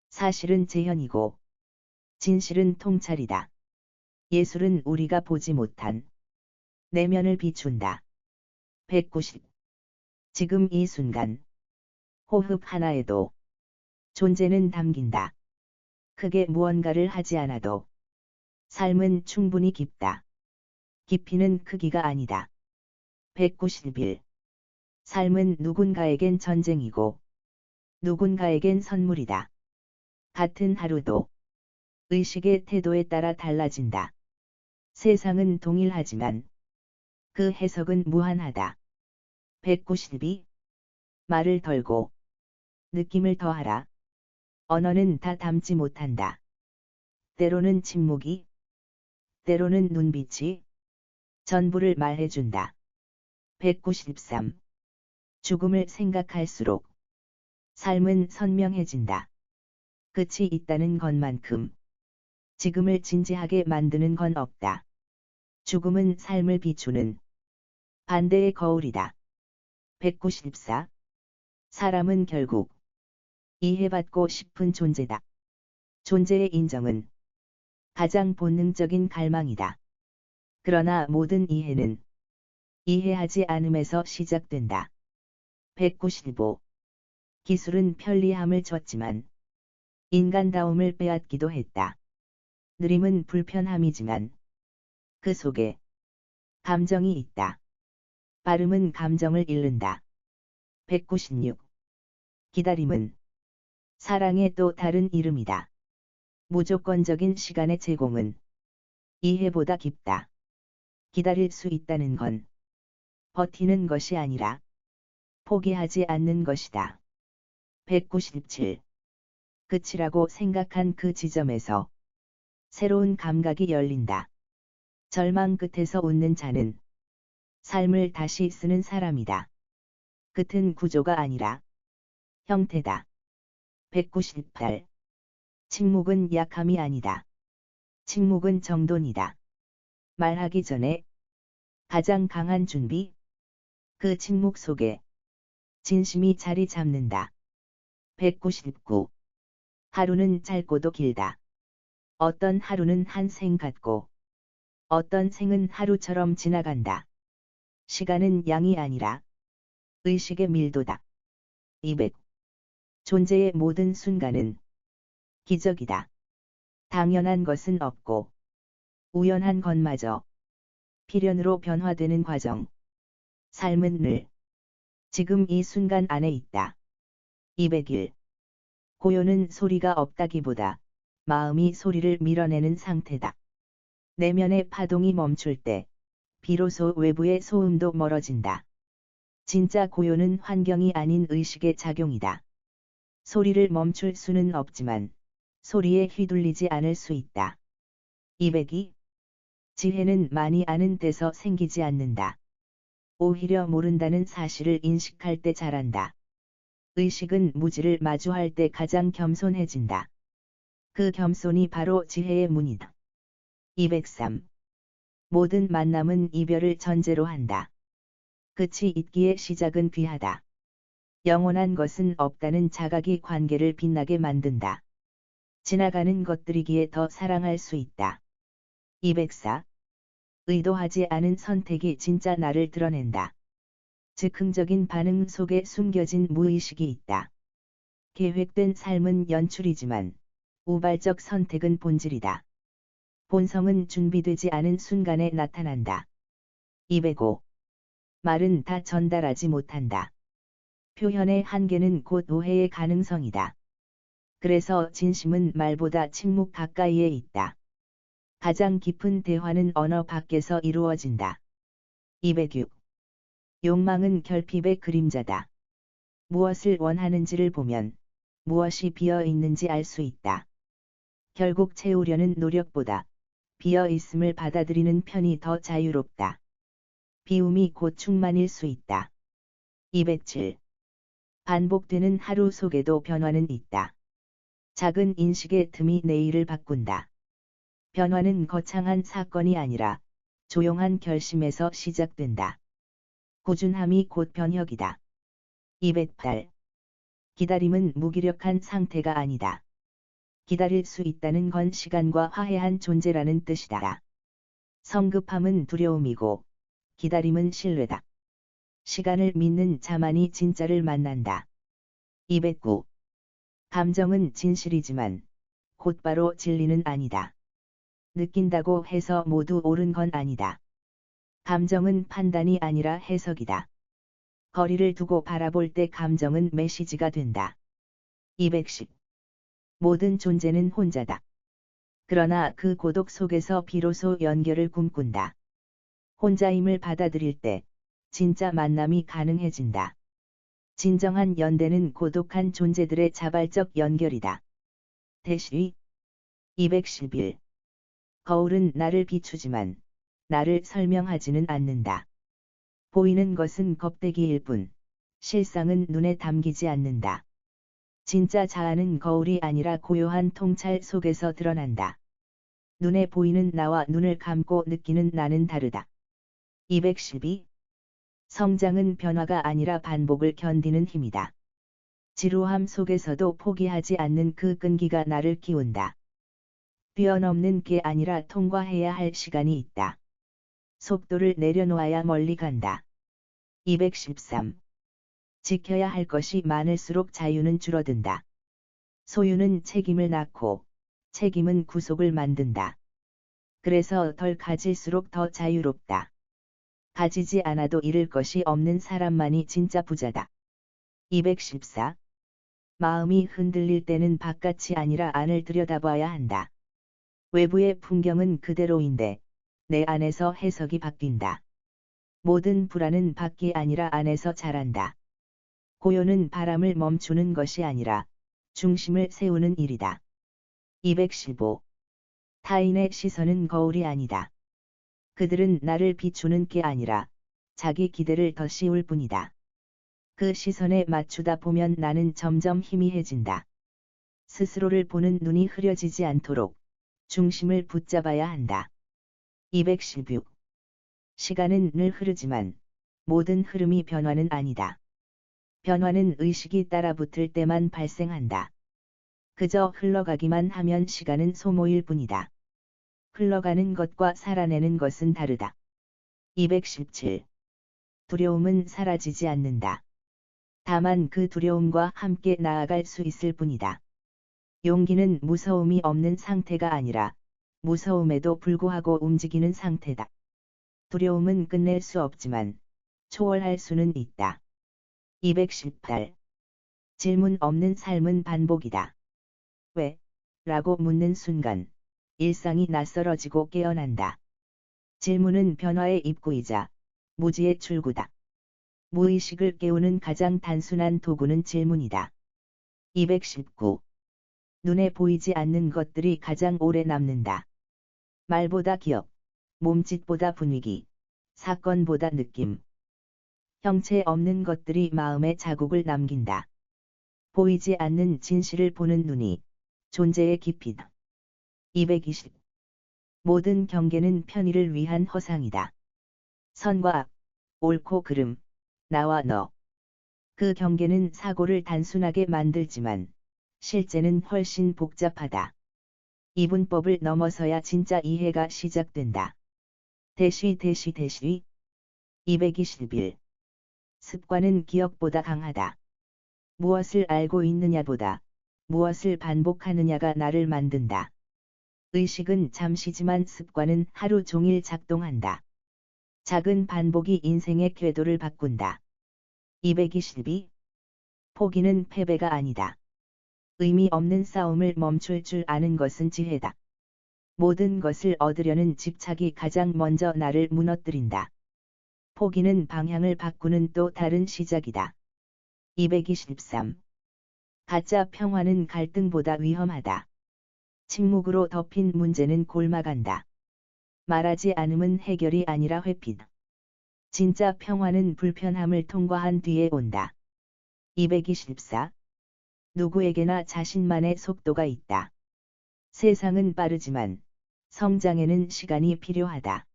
사실은 재현이고 진실은 통찰이다. 예술은 우리가 보지 못한 내면을 비춘다. 190. 지금 이 순간 호흡 하나에도 존재는 담긴다. 크게 무언가를 하지 않아도 삶은 충분히 깊다. 깊이는 크기가 아니다. 191. 삶은 누군가에겐 전쟁이고 누군가에겐 선물이다. 같은 하루도 의식의 태도에 따라 달라진다. 세상은 동일하지만 그 해석은 무한하다. 192. 말을 덜고 느낌을 더하라. 언어는 다 담지 못한다. 때로는 침묵이, 때로는 눈빛이 전부를 말해준다. 193. 죽음을 생각할수록 삶은 선명해진다. 끝이 있다는 것만큼 지금을 진지하게 만드는 건 없다. 죽음은 삶을 비추는 반대의 거울이다. 194. 사람은 결국 이해받고 싶은 존재다. 존재의 인정은 가장 본능적인 갈망이다. 그러나 모든 이해는 이해하지 않음에서 시작된다. 195. 기술은 편리함을 줬지만 인간다움을 빼앗기도 했다. 느림은 불편함이지만 그 속에 감정이 있다. 빠름은 감정을 잃는다. 196. 기다림은 사랑의 또 다른 이름이다. 무조건적인 시간의 제공은 이해보다 깊다. 기다릴 수 있다는 건 버티는 것이 아니라 포기하지 않는 것이다. 197. 끝이라고 생각한 그 지점에서 새로운 감각이 열린다. 절망 끝에서 웃는 자는 삶을 다시 쓰는 사람이다. 끝은 구조가 아니라 형태다. 198. 침묵은 약함이 아니다. 침묵은 정돈이다. 말하기 전에 가장 강한 준비. 그 침묵 속에 진심이 자리 잡는다. 199. 하루는 짧고도 길다. 어떤 하루는 한 생 같고 어떤 생은 하루처럼 지나간다. 시간은 양이 아니라 의식의 밀도다. 200. 존재의 모든 순간은 기적이다. 당연한 것은 없고 우연한 것마저 필연으로 변화되는 과정. 삶은 늘 지금 이 순간 안에 있다. 201. 고요는 소리가 없다기보다 마음이 소리를 밀어내는 상태다. 내면의 파동이 멈출 때 비로소 외부의 소음도 멀어진다. 진짜 고요는 환경이 아닌 의식의 작용이다. 소리를 멈출 수는 없지만 소리에 휘둘리지 않을 수 있다. 202. 지혜는 많이 아는 데서 생기지 않는다. 오히려 모른다는 사실을 인식할 때 자란다. 의식은 무지를 마주할 때 가장 겸손해진다. 그 겸손이 바로 지혜의 문이다. 203. 모든 만남은 이별을 전제로 한다. 끝이 있기에 시작은 귀하다. 영원한 것은 없다는 자각이 관계를 빛나게 만든다. 지나가는 것들이기에 더 사랑할 수 있다. 204. 의도하지 않은 선택이 진짜 나를 드러낸다. 즉흥적인 반응 속에 숨겨진 무의식이 있다. 계획된 삶은 연출이지만 우발적 선택은 본질이다. 본성은 준비되지 않은 순간에 나타난다. 205. 말은 다 전달하지 못한다. 표현의 한계는 곧 오해의 가능성이다. 그래서 진심은 말보다 침묵 가까이에 있다. 가장 깊은 대화는 언어 밖에서 이루어진다. 206. 욕망은 결핍의 그림자다. 무엇을 원하는지를 보면 무엇이 비어 있는지 알 수 있다. 결국 채우려는 노력보다 비어 있음을 받아들이는 편이 더 자유롭다. 비움이 곧 충만일 수 있다. 207. 반복되는 하루 속에도 변화는 있다. 작은 인식의 틈이 내일을 바꾼다. 변화는 거창한 사건이 아니라 조용한 결심에서 시작된다. 꾸준함이 곧 변혁이다. 208. 기다림은 무기력한 상태가 아니다. 기다릴 수 있다는 건 시간과 화해한 존재라는 뜻이다. 성급함은 두려움이고 기다림은 신뢰다. 시간을 믿는 자만이 진짜를 만난다. 209. 감정은 진실이지만 곧바로 진리는 아니다. 느낀다고 해서 모두 옳은 건 아니다. 감정은 판단이 아니라 해석이다. 거리를 두고 바라볼 때 감정은 메시지가 된다. 210. 모든 존재는 혼자다. 그러나 그 고독 속에서 비로소 연결을 꿈꾼다. 혼자임을 받아들일 때 진짜 만남이 가능해진다. 진정한 연대는 고독한 존재들의 자발적 연결이다. 대시 211. 거울은 나를 비추지만 나를 설명하지는 않는다. 보이는 것은 껍데기일 뿐, 실상은 눈에 담기지 않는다. 진짜 자아는 거울이 아니라 고요한 통찰 속에서 드러난다. 눈에 보이는 나와 눈을 감고 느끼는 나는 다르다. 212. 성장은 변화가 아니라 반복을 견디는 힘이다. 지루함 속에서도 포기하지 않는 그 끈기가 나를 키운다. 뛰어넘는 게 아니라 통과해야 할 시간이 있다. 속도를 내려놓아야 멀리 간다. 213. 지켜야 할 것이 많을수록 자유는 줄어든다. 소유는 책임을 낳고 책임은 구속을 만든다. 그래서 덜 가질수록 더 자유롭다. 가지지 않아도 잃을 것이 없는 사람만이 진짜 부자다. 214. 마음이 흔들릴 때는 바깥이 아니라 안을 들여다봐야 한다. 외부의 풍경은 그대로인데 내 안에서 해석이 바뀐다. 모든 불안은 밖이 아니라 안에서 자란다. 고요는 바람을 멈추는 것이 아니라 중심을 세우는 일이다. 215. 타인의 시선은 거울이 아니다. 그들은 나를 비추는 게 아니라 자기 기대를 더 씌울 뿐이다. 그 시선에 맞추다 보면 나는 점점 희미해진다. 스스로를 보는 눈이 흐려지지 않도록 중심을 붙잡아야 한다. 216. 시간은 늘 흐르지만 모든 흐름이 변화는 아니다. 변화는 의식이 따라붙을 때만 발생한다. 그저 흘러가기만 하면 시간은 소모일 뿐이다. 흘러가는 것과 살아내는 것은 다르다. 217. 두려움은 사라지지 않는다. 다만 그 두려움과 함께 나아갈 수 있을 뿐이다. 용기는 무서움이 없는 상태가 아니라 무서움에도 불구하고 움직이는 상태다. 두려움은 끝낼 수 없지만 초월할 수는 있다. 218. 질문 없는 삶은 반복이다. 왜? 라고 묻는 순간 일상이 낯설어지고 깨어난다. 질문은 변화의 입구이자 무지의 출구다. 무의식을 깨우는 가장 단순한 도구는 질문이다. 219. 눈에 보이지 않는 것들이 가장 오래 남는다. 말보다 기억, 몸짓보다 분위기, 사건보다 느낌. 형체 없는 것들이 마음에 자국을 남긴다. 보이지 않는 진실을 보는 눈이 존재의 깊이다. 220. 모든 경계는 편의를 위한 허상이다. 선과 악, 옳고 그름, 나와 너. 그 경계는 사고를 단순하게 만들지만 실제는 훨씬 복잡하다. 이분법을 넘어서야 진짜 이해가 시작된다. 대시 221. 습관은 기억보다 강하다. 무엇을 알고 있느냐보다 무엇을 반복하느냐가 나를 만든다. 의식은 잠시지만 습관은 하루 종일 작동한다. 작은 반복이 인생의 궤도를 바꾼다. 222. 포기는 패배가 아니다. 의미 없는 싸움을 멈출 줄 아는 것은 지혜다. 모든 것을 얻으려는 집착이 가장 먼저 나를 무너뜨린다. 포기는 방향을 바꾸는 또 다른 시작이다. 223. 가짜 평화는 갈등보다 위험하다. 침묵으로 덮인 문제는 골마간다. 말하지 않음은 해결이 아니라 회피다. 진짜 평화는 불편함을 통과한 뒤에 온다. 224. 누구에게나 자신만의 속도가 있다. 세상은 빠르지만 성장에는 시간이 필요하다.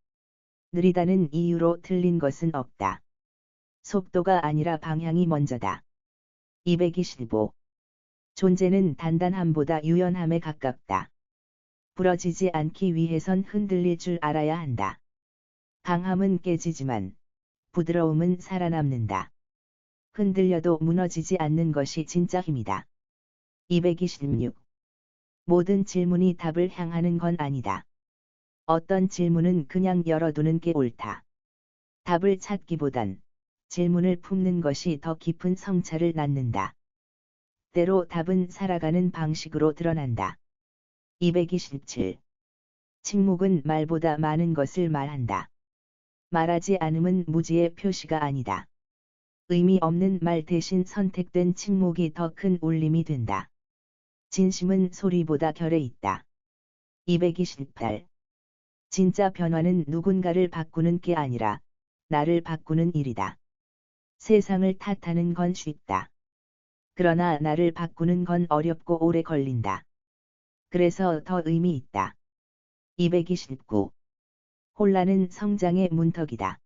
느리다는 이유로 틀린 것은 없다. 속도가 아니라 방향이 먼저다. 225. 존재는 단단함보다 유연함에 가깝다. 부러지지 않기 위해선 흔들릴 줄 알아야 한다. 강함은 깨지지만 부드러움은 살아남는다. 흔들려도 무너지지 않는 것이 진짜 힘이다. 226. 모든 질문이 답을 향하는 건 아니다. 어떤 질문은 그냥 열어두는 게 옳다. 답을 찾기보단 질문을 품는 것이 더 깊은 성찰을 낳는다. 때로 답은 살아가는 방식으로 드러난다. 227. 침묵은 말보다 많은 것을 말한다. 말하지 않음은 무지의 표시가 아니다. 의미 없는 말 대신 선택된 침묵이 더 큰 울림이 된다. 진심은 소리보다 결에 있다. 228. 진짜 변화는 누군가를 바꾸는 게 아니라 나를 바꾸는 일이다. 세상을 탓하는 건 쉽다. 그러나 나를 바꾸는 건 어렵고 오래 걸린다. 그래서 더 의미 있다. 229. 혼란은 성장의 문턱이다.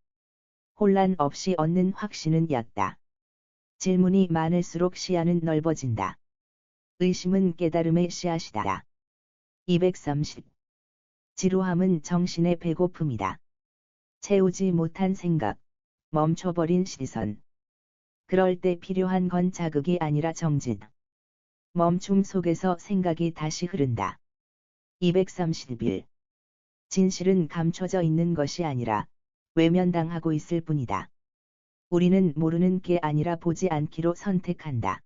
혼란 없이 얻는 확신은 얕다. 질문이 많을수록 시야는 넓어진다. 의심은 깨달음의 씨앗이다. 230. 지루함은 정신의 배고픔이다. 채우지 못한 생각, 멈춰버린 시선. 그럴 때 필요한 건 자극이 아니라 정진. 멈춤 속에서 생각이 다시 흐른다. 231. 진실은 감춰져 있는 것이 아니라 외면당하고 있을 뿐이다. 우리는 모르는 게 아니라 보지 않기로 선택한다.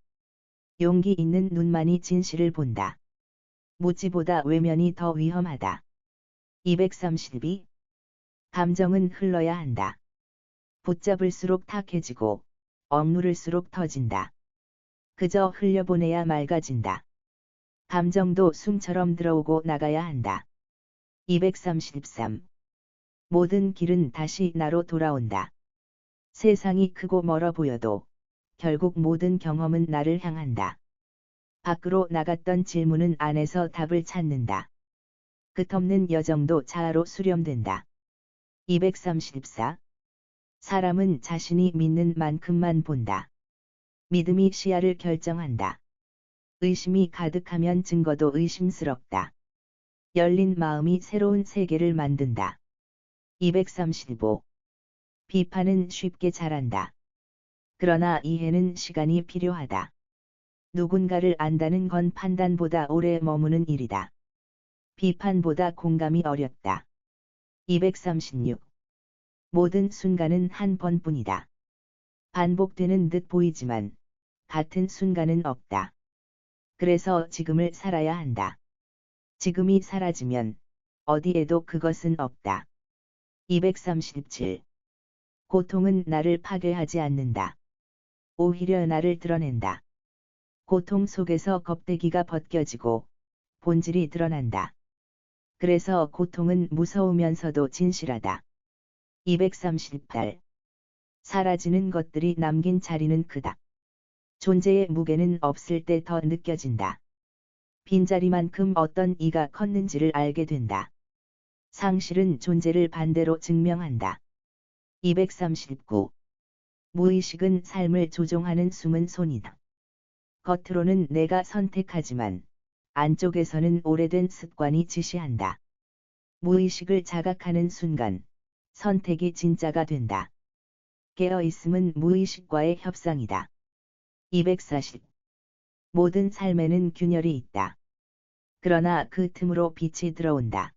용기 있는 눈만이 진실을 본다. 무지보다 외면이 더 위험하다. 232. 감정은 흘러야 한다. 붙잡을수록 탁해지고 억누를수록 터진다. 그저 흘려보내야 맑아진다. 감정도 숨처럼 들어오고 나가야 한다. 233. 모든 길은 다시 나로 돌아온다. 세상이 크고 멀어 보여도 결국 모든 경험은 나를 향한다. 밖으로 나갔던 질문은 안에서 답을 찾는다. 끝없는 여정도 자아로 수렴된다. 234. 사람은 자신이 믿는 만큼만 본다. 믿음이 시야를 결정한다. 의심이 가득하면 증거도 의심스럽다. 열린 마음이 새로운 세계를 만든다. 235. 비판은 쉽게 자란다. 그러나 이해는 시간이 필요하다. 누군가를 안다는 건 판단보다 오래 머무는 일이다. 비판보다 공감이 어렵다. 236. 모든 순간은 한 번뿐이다. 반복되는 듯 보이지만 같은 순간은 없다. 그래서 지금을 살아야 한다. 지금이 사라지면 어디에도 그것은 없다. 237. 고통은 나를 파괴하지 않는다. 오히려 나를 드러낸다. 고통 속에서 껍데기가 벗겨지고 본질이 드러난다. 그래서 고통은 무서우면서도 진실하다. 238. 사라지는 것들이 남긴 자리는 크다. 존재의 무게는 없을 때 더 느껴진다. 빈자리만큼 어떤 이가 컸는지를 알게 된다. 상실은 존재를 반대로 증명한다. 239. 무의식은 삶을 조종하는 숨은 손이다. 겉으로는 내가 선택하지만 안쪽에서는 오래된 습관이 지시한다. 무의식을 자각하는 순간 선택이 진짜가 된다. 깨어있음은 무의식과의 협상이다. 240. 모든 삶에는 균열이 있다. 그러나 그 틈으로 빛이 들어온다.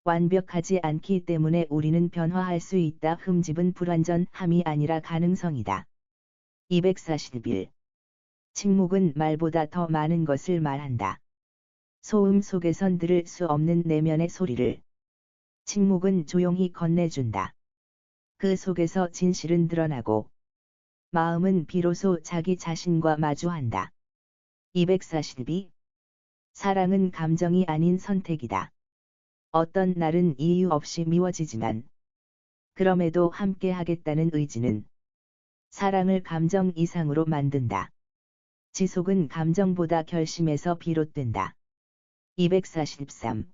완벽하지 않기 때문에 우리는 변화할 수 있다. 흠집은 불완전함이 아니라 가능성이다. 241. 침묵은 말보다 더 많은 것을 말한다. 소음 속에선 들을 수 없는 내면의 소리를 침묵은 조용히 건네준다. 그 속에서 진실은 드러나고 마음은 비로소 자기 자신과 마주한다. 242. 사랑은 감정이 아닌 선택이다. 어떤 날은 이유 없이 미워지지만 그럼에도 함께 하겠다는 의지는 사랑을 감정 이상으로 만든다. 지속은 감정보다 결심에서 비롯된다. 243.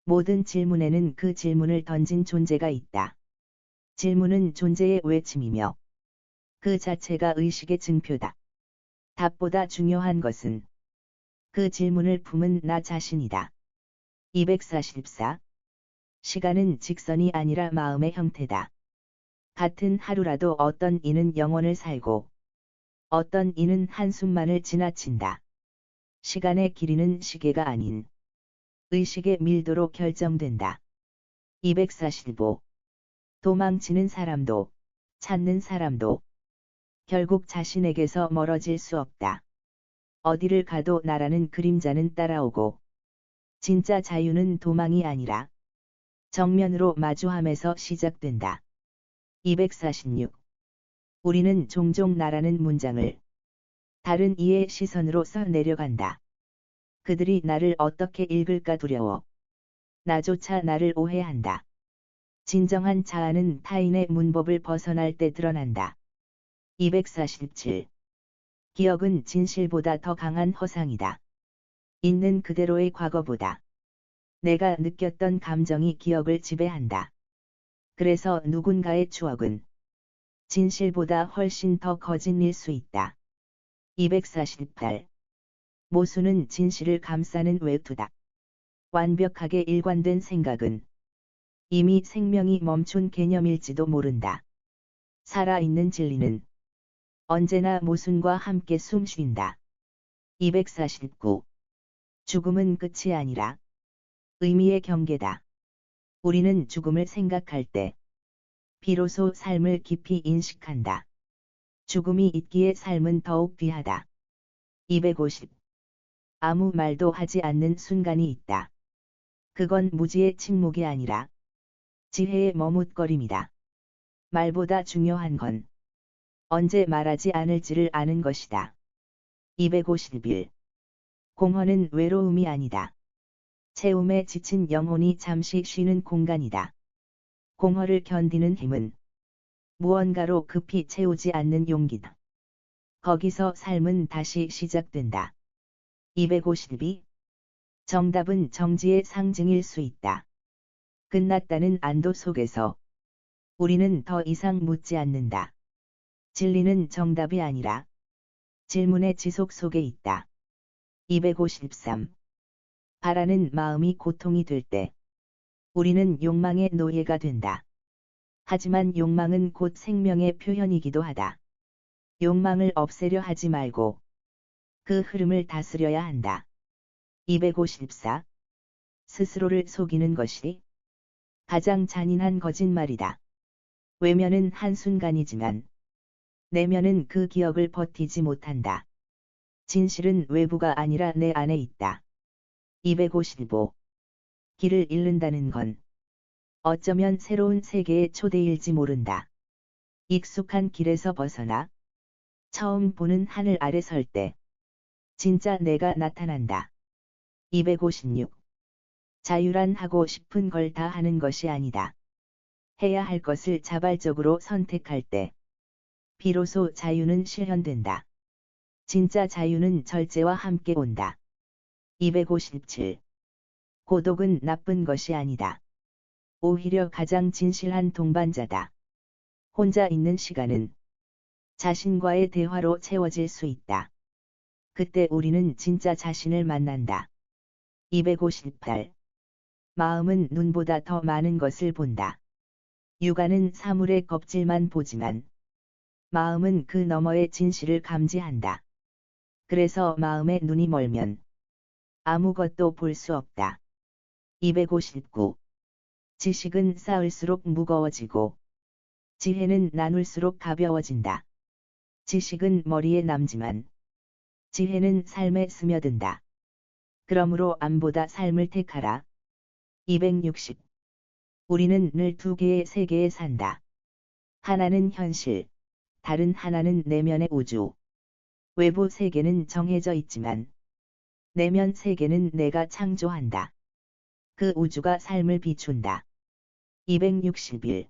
모든 질문에는 그 질문을 던진 존재가 있다. 질문은 존재의 외침이며 그 자체가 의식의 증표다. 답보다 중요한 것은 그 질문을 품은 나 자신이다. 244. 시간은 직선이 아니라 마음의 형태다. 같은 하루라도 어떤 이는 영원을 살고 어떤 이는 한숨만을 지나친다. 시간의 길이는 시계가 아닌 의식의 밀도로 결정된다. 245. 도망치는 사람도 찾는 사람도 결국 자신에게서 멀어질 수 없다. 어디를 가도 나라는 그림자는 따라오고 진짜 자유는 도망이 아니라 정면으로 마주함에서 시작된다. 246. 우리는 종종 나라는 문장을 다른 이의 시선으로 써 내려간다. 그들이 나를 어떻게 읽을까 두려워. 나조차 나를 오해한다. 진정한 자아는 타인의 문법을 벗어날 때 드러난다. 247. 기억은 진실보다 더 강한 허상이다. 있는 그대로의 과거보다 내가 느꼈던 감정이 기억을 지배한다. 그래서 누군가의 추억은 진실보다 훨씬 더 거짓일 수 있다. 248. 모순은 진실을 감싸는 외투다. 완벽하게 일관된 생각은 이미 생명이 멈춘 개념일지도 모른다. 살아있는 진리는 언제나 모순과 함께 숨쉰다. 249. 죽음은 끝이 아니라 의미의 경계다. 우리는 죽음을 생각할 때 비로소 삶을 깊이 인식한다. 죽음이 있기에 삶은 더욱 귀하다. 250. 아무 말도 하지 않는 순간이 있다. 그건 무지의 침묵이 아니라 지혜의 머뭇거림이다. 말보다 중요한 건 언제 말하지 않을지를 아는 것이다. 251. 공허는 외로움이 아니다. 채움에 지친 영혼이 잠시 쉬는 공간이다. 공허를 견디는 힘은 무언가로 급히 채우지 않는 용기다. 거기서 삶은 다시 시작된다. 252. 정답은 정지의 상징일 수 있다. 끝났다는 안도 속에서 우리는 더 이상 묻지 않는다. 진리는 정답이 아니라 질문의 지속 속에 있다. 253. 바라는 마음이 고통이 될 때 우리는 욕망의 노예가 된다. 하지만 욕망은 곧 생명의 표현이기도 하다. 욕망을 없애려 하지 말고 그 흐름을 다스려야 한다. 254. 스스로를 속이는 것이 가장 잔인한 거짓말이다. 외면은 한순간이지만 내면은 그 기억을 버티지 못한다. 진실은 외부가 아니라 내 안에 있다. 255. 길을 잃는다는 건 어쩌면 새로운 세계의 초대일지 모른다. 익숙한 길에서 벗어나 처음 보는 하늘 아래 설 때 진짜 내가 나타난다. 256. 자유란 하고 싶은 걸 다 하는 것이 아니다. 해야 할 것을 자발적으로 선택할 때 비로소 자유는 실현된다. 진짜 자유는 절제와 함께 온다. 257. 고독은 나쁜 것이 아니다. 오히려 가장 진실한 동반자다. 혼자 있는 시간은 자신과의 대화로 채워질 수 있다. 그때 우리는 진짜 자신을 만난다. 258. 마음은 눈보다 더 많은 것을 본다. 육안은 사물의 껍질만 보지만 마음은 그 너머의 진실을 감지한다. 그래서 마음의 눈이 멀면 아무것도 볼 수 없다. 259. 지식은 쌓을수록 무거워지고 지혜는 나눌수록 가벼워진다. 지식은 머리에 남지만 지혜는 삶에 스며든다. 그러므로 암보다 삶을 택하라. 260. 우리는 늘 두 개의 세계에 산다. 하나는 현실, 다른 하나는 내면의 우주. 외부 세계는 정해져 있지만 내면 세계는 내가 창조한다. 그 우주가 삶을 비춘다. 261.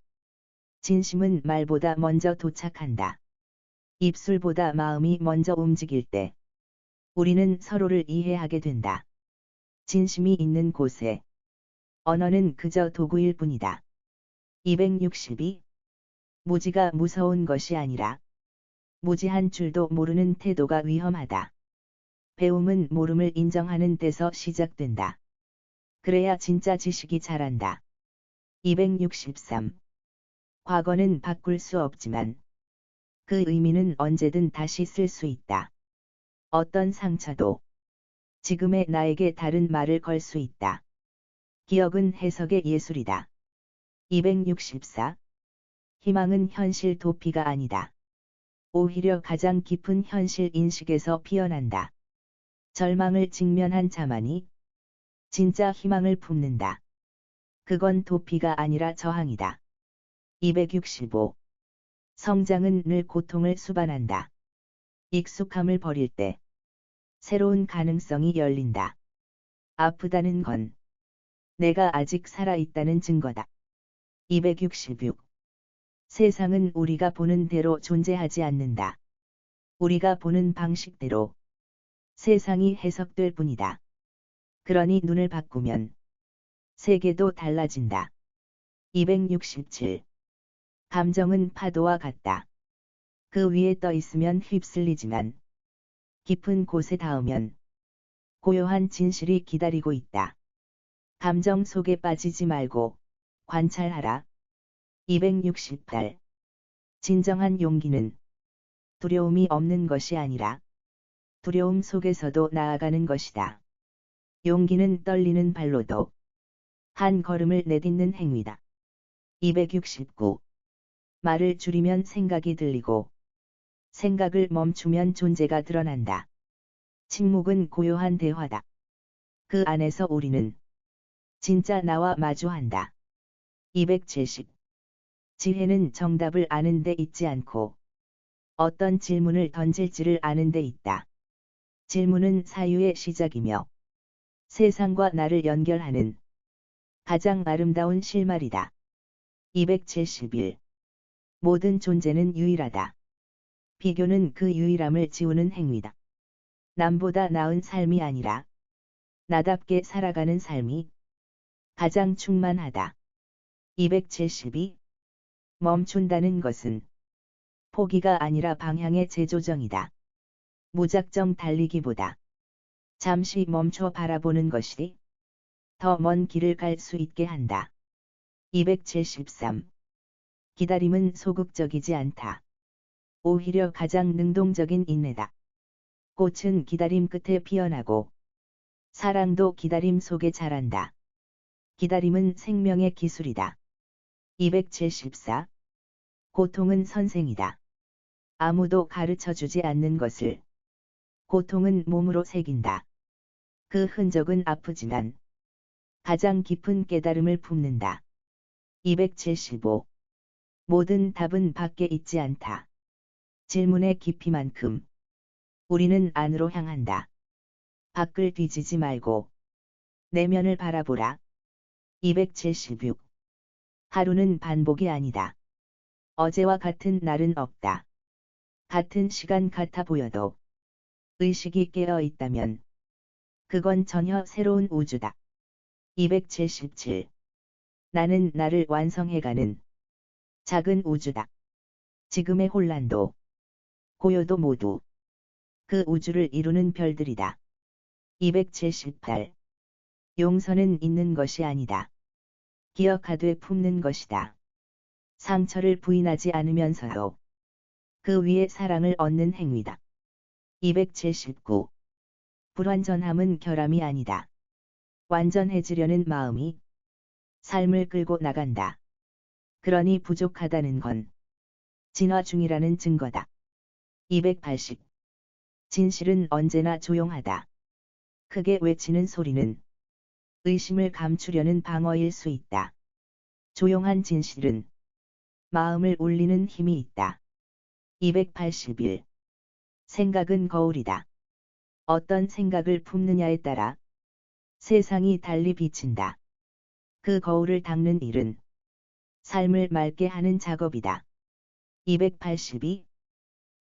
진심은 말보다 먼저 도착한다. 입술보다 마음이 먼저 움직일 때 우리는 서로를 이해하게 된다. 진심이 있는 곳에 언어는 그저 도구일 뿐이다. 262. 무지가 무서운 것이 아니라 무지한 줄도 모르는 태도가 위험하다. 배움은 모름을 인정하는 데서 시작된다. 그래야 진짜 지식이 자란다. 263. 과거는 바꿀 수 없지만 그 의미는 언제든 다시 쓸 수 있다. 어떤 상처도 지금의 나에게 다른 말을 걸 수 있다. 기억은 해석의 예술이다. 264. 희망은 현실 도피가 아니다. 오히려 가장 깊은 현실 인식에서 피어난다. 절망을 직면한 자만이 진짜 희망을 품는다. 그건 도피가 아니라 저항이다. 265. 성장은 늘 고통을 수반한다. 익숙함을 버릴 때 새로운 가능성이 열린다. 아프다는 건 내가 아직 살아있다는 증거다. 266. 세상은 우리가 보는 대로 존재하지 않는다. 우리가 보는 방식대로 세상이 해석될 뿐이다. 그러니 눈을 바꾸면 세계도 달라진다. 267. 감정은 파도와 같다. 그 위에 떠 있으면 휩쓸리지만 깊은 곳에 닿으면 고요한 진실이 기다리고 있다. 감정 속에 빠지지 말고 관찰하라. 268. 진정한 용기는 두려움이 없는 것이 아니라 두려움 속에서도 나아가는 것이다. 용기는 떨리는 발로도 한 걸음을 내딛는 행위다. 269. 말을 줄이면 생각이 들리고 생각을 멈추면 존재가 드러난다. 침묵은 고요한 대화다. 그 안에서 우리는 진짜 나와 마주한다. 270. 지혜는 정답을 아는 데 있지 않고 어떤 질문을 던질지를 아는 데 있다. 질문은 사유의 시작이며 세상과 나를 연결하는 가장 아름다운 실마리다. 271. 모든 존재는 유일하다. 비교는 그 유일함을 지우는 행위다. 남보다 나은 삶이 아니라 나답게 살아가는 삶이 가장 충만하다. 272. 멈춘다는 것은 포기가 아니라 방향의 재조정이다. 무작정 달리기보다 잠시 멈춰 바라보는 것이 더 먼 길을 갈 수 있게 한다. 273. 기다림은 소극적이지 않다. 오히려 가장 능동적인 인내다. 꽃은 기다림 끝에 피어나고 사랑도 기다림 속에 자란다. 기다림은 생명의 기술이다. 274. 고통은 선생이다. 아무도 가르쳐주지 않는 것을 고통은 몸으로 새긴다. 그 흔적은 아프지만 가장 깊은 깨달음을 품는다. 275. 모든 답은 밖에 있지 않다. 질문의 깊이만큼 우리는 안으로 향한다. 밖을 뒤지지 말고 내면을 바라보라. 276. 하루는 반복이 아니다. 어제와 같은 날은 없다. 같은 시간 같아 보여도 의식이 깨어 있다면 그건 전혀 새로운 우주다. 277. 나는 나를 완성해가는 작은 우주다. 지금의 혼란도 고요도 모두 그 우주를 이루는 별들이다. 278. 용서는 있는 것이 아니다. 기억하되 품는 것이다. 상처를 부인하지 않으면서도 그 위에 사랑을 얻는 행위다. 279. 불완전함은 결함이 아니다. 완전해지려는 마음이 삶을 끌고 나간다. 그러니 부족하다는 건 진화 중이라는 증거다. 280. 진실은 언제나 조용하다. 크게 외치는 소리는 의심을 감추려는 방어일 수 있다. 조용한 진실은 마음을 울리는 힘이 있다. 281. 생각은 거울이다. 어떤 생각을 품느냐에 따라 세상이 달리 비친다. 그 거울을 닦는 일은 삶을 맑게 하는 작업이다. 282.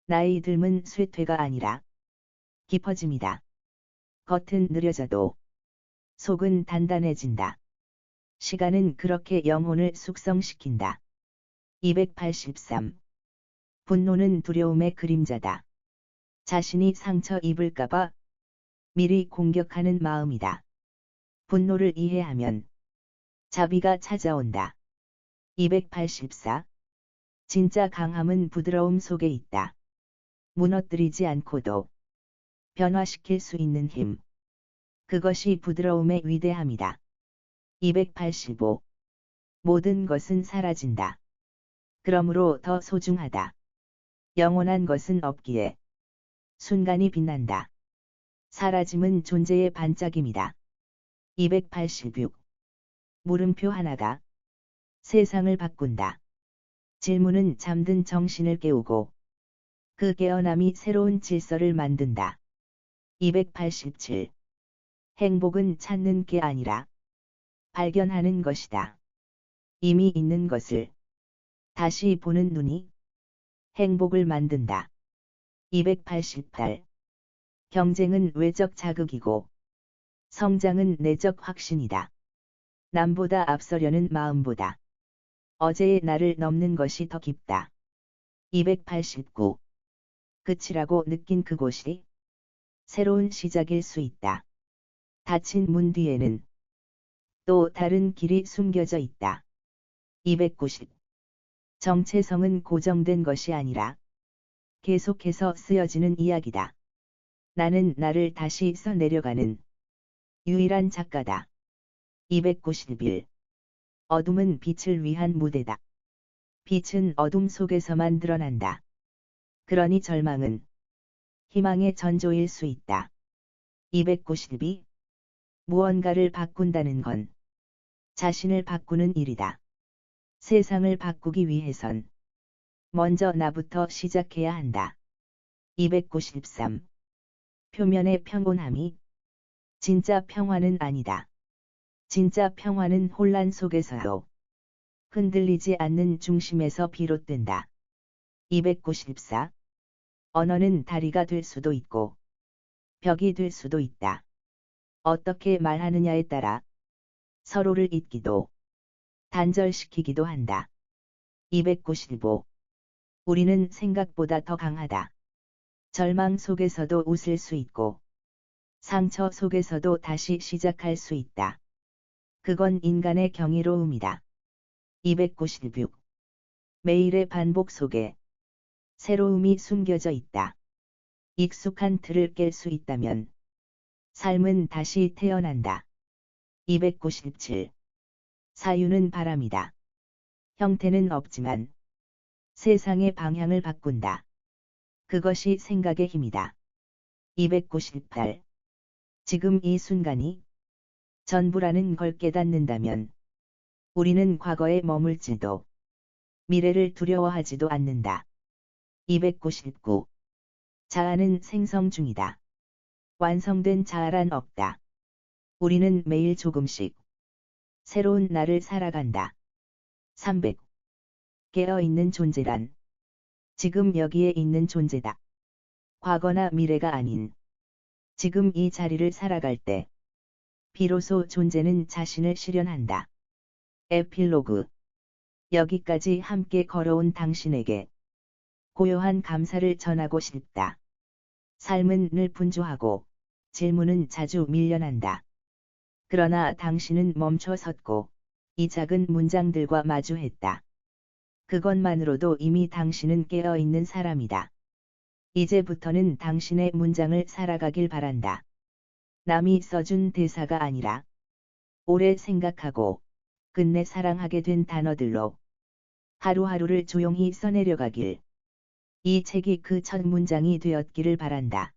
나이 들면 쇠퇴가 아니라 깊어짐이다. 겉은 느려져도 속은 단단해진다. 시간은 그렇게 영혼을 숙성시킨다. 283. 분노는 두려움의 그림자다. 자신이 상처 입을까봐 미리 공격하는 마음이다. 분노를 이해하면 자비가 찾아온다. 284. 진짜 강함은 부드러움 속에 있다. 무너뜨리지 않고도 변화시킬 수 있는 힘. 그것이 부드러움의 위대함이다. 285. 모든 것은 사라진다. 그러므로 더 소중하다. 영원한 것은 없기에 순간이 빛난다. 사라짐은 존재의 반짝임이다. 286. 물음표 하나가 세상을 바꾼다. 질문은 잠든 정신을 깨우고 그 깨어남이 새로운 질서를 만든다. 287. 행복은 찾는 게 아니라 발견하는 것이다. 이미 있는 것을 다시 보는 눈이 행복을 만든다. 288. 경쟁은 외적 자극이고 성장은 내적 확신이다. 남보다 앞서려는 마음보다 어제의 나를 넘는 것이 더 깊다. 289. 끝이라고 느낀 그곳이 새로운 시작일 수 있다. 닫힌 문 뒤에는 또 다른 길이 숨겨져 있다. 290. 정체성은 고정된 것이 아니라 계속해서 쓰여지는 이야기다. 나는 나를 다시 써내려가는 유일한 작가다. 291. 어둠은 빛을 위한 무대다. 빛은 어둠 속에서만 드러난다. 그러니 절망은 희망의 전조일 수 있다. 292. 무언가를 바꾼다는 건 자신을 바꾸는 일이다. 세상을 바꾸기 위해선 먼저 나부터 시작해야 한다. 293. 표면의 평온함이 진짜 평화는 아니다. 진짜 평화는 혼란 속에서도 흔들리지 않는 중심에서 비롯된다. 294. 언어는 다리가 될 수도 있고 벽이 될 수도 있다. 어떻게 말하느냐에 따라 서로를 잇기도 단절시키기도 한다. 295. 우리는 생각보다 더 강하다. 절망 속에서도 웃을 수 있고 상처 속에서도 다시 시작할 수 있다. 그건 인간의 경이로움이다. 296. 매일의 반복 속에 새로움이 숨겨져 있다. 익숙한 틀을 깰 수 있다면 삶은 다시 태어난다. 297. 사유는 바람이다. 형태는 없지만 세상의 방향을 바꾼다. 그것이 생각의 힘이다. 298. 지금 이 순간이 전부라는 걸 깨닫는다면 우리는 과거에 머물지도 미래를 두려워하지도 않는다. 299. 자아는 생성 중이다. 완성된 자아란 없다. 우리는 매일 조금씩 새로운 날을 살아간다. 300. 깨어있는 존재란 지금 여기에 있는 존재다. 과거나 미래가 아닌 지금 이 자리를 살아갈 때 비로소 존재는 자신을 실현한다. 에필로그. 여기까지 함께 걸어온 당신에게 고요한 감사를 전하고 싶다. 삶은 늘 분주하고 질문은 자주 밀려난다. 그러나 당신은 멈춰 섰고 이 작은 문장들과 마주했다. 그것만으로도 이미 당신은 깨어있는 사람이다. 이제부터는 당신의 문장을 살아가길 바란다. 남이 써준 대사가 아니라 오래 생각하고 끝내 사랑하게 된 단어들로 하루하루를 조용히 써내려가길. 이 책이 그 첫 문장이 되었기를 바란다.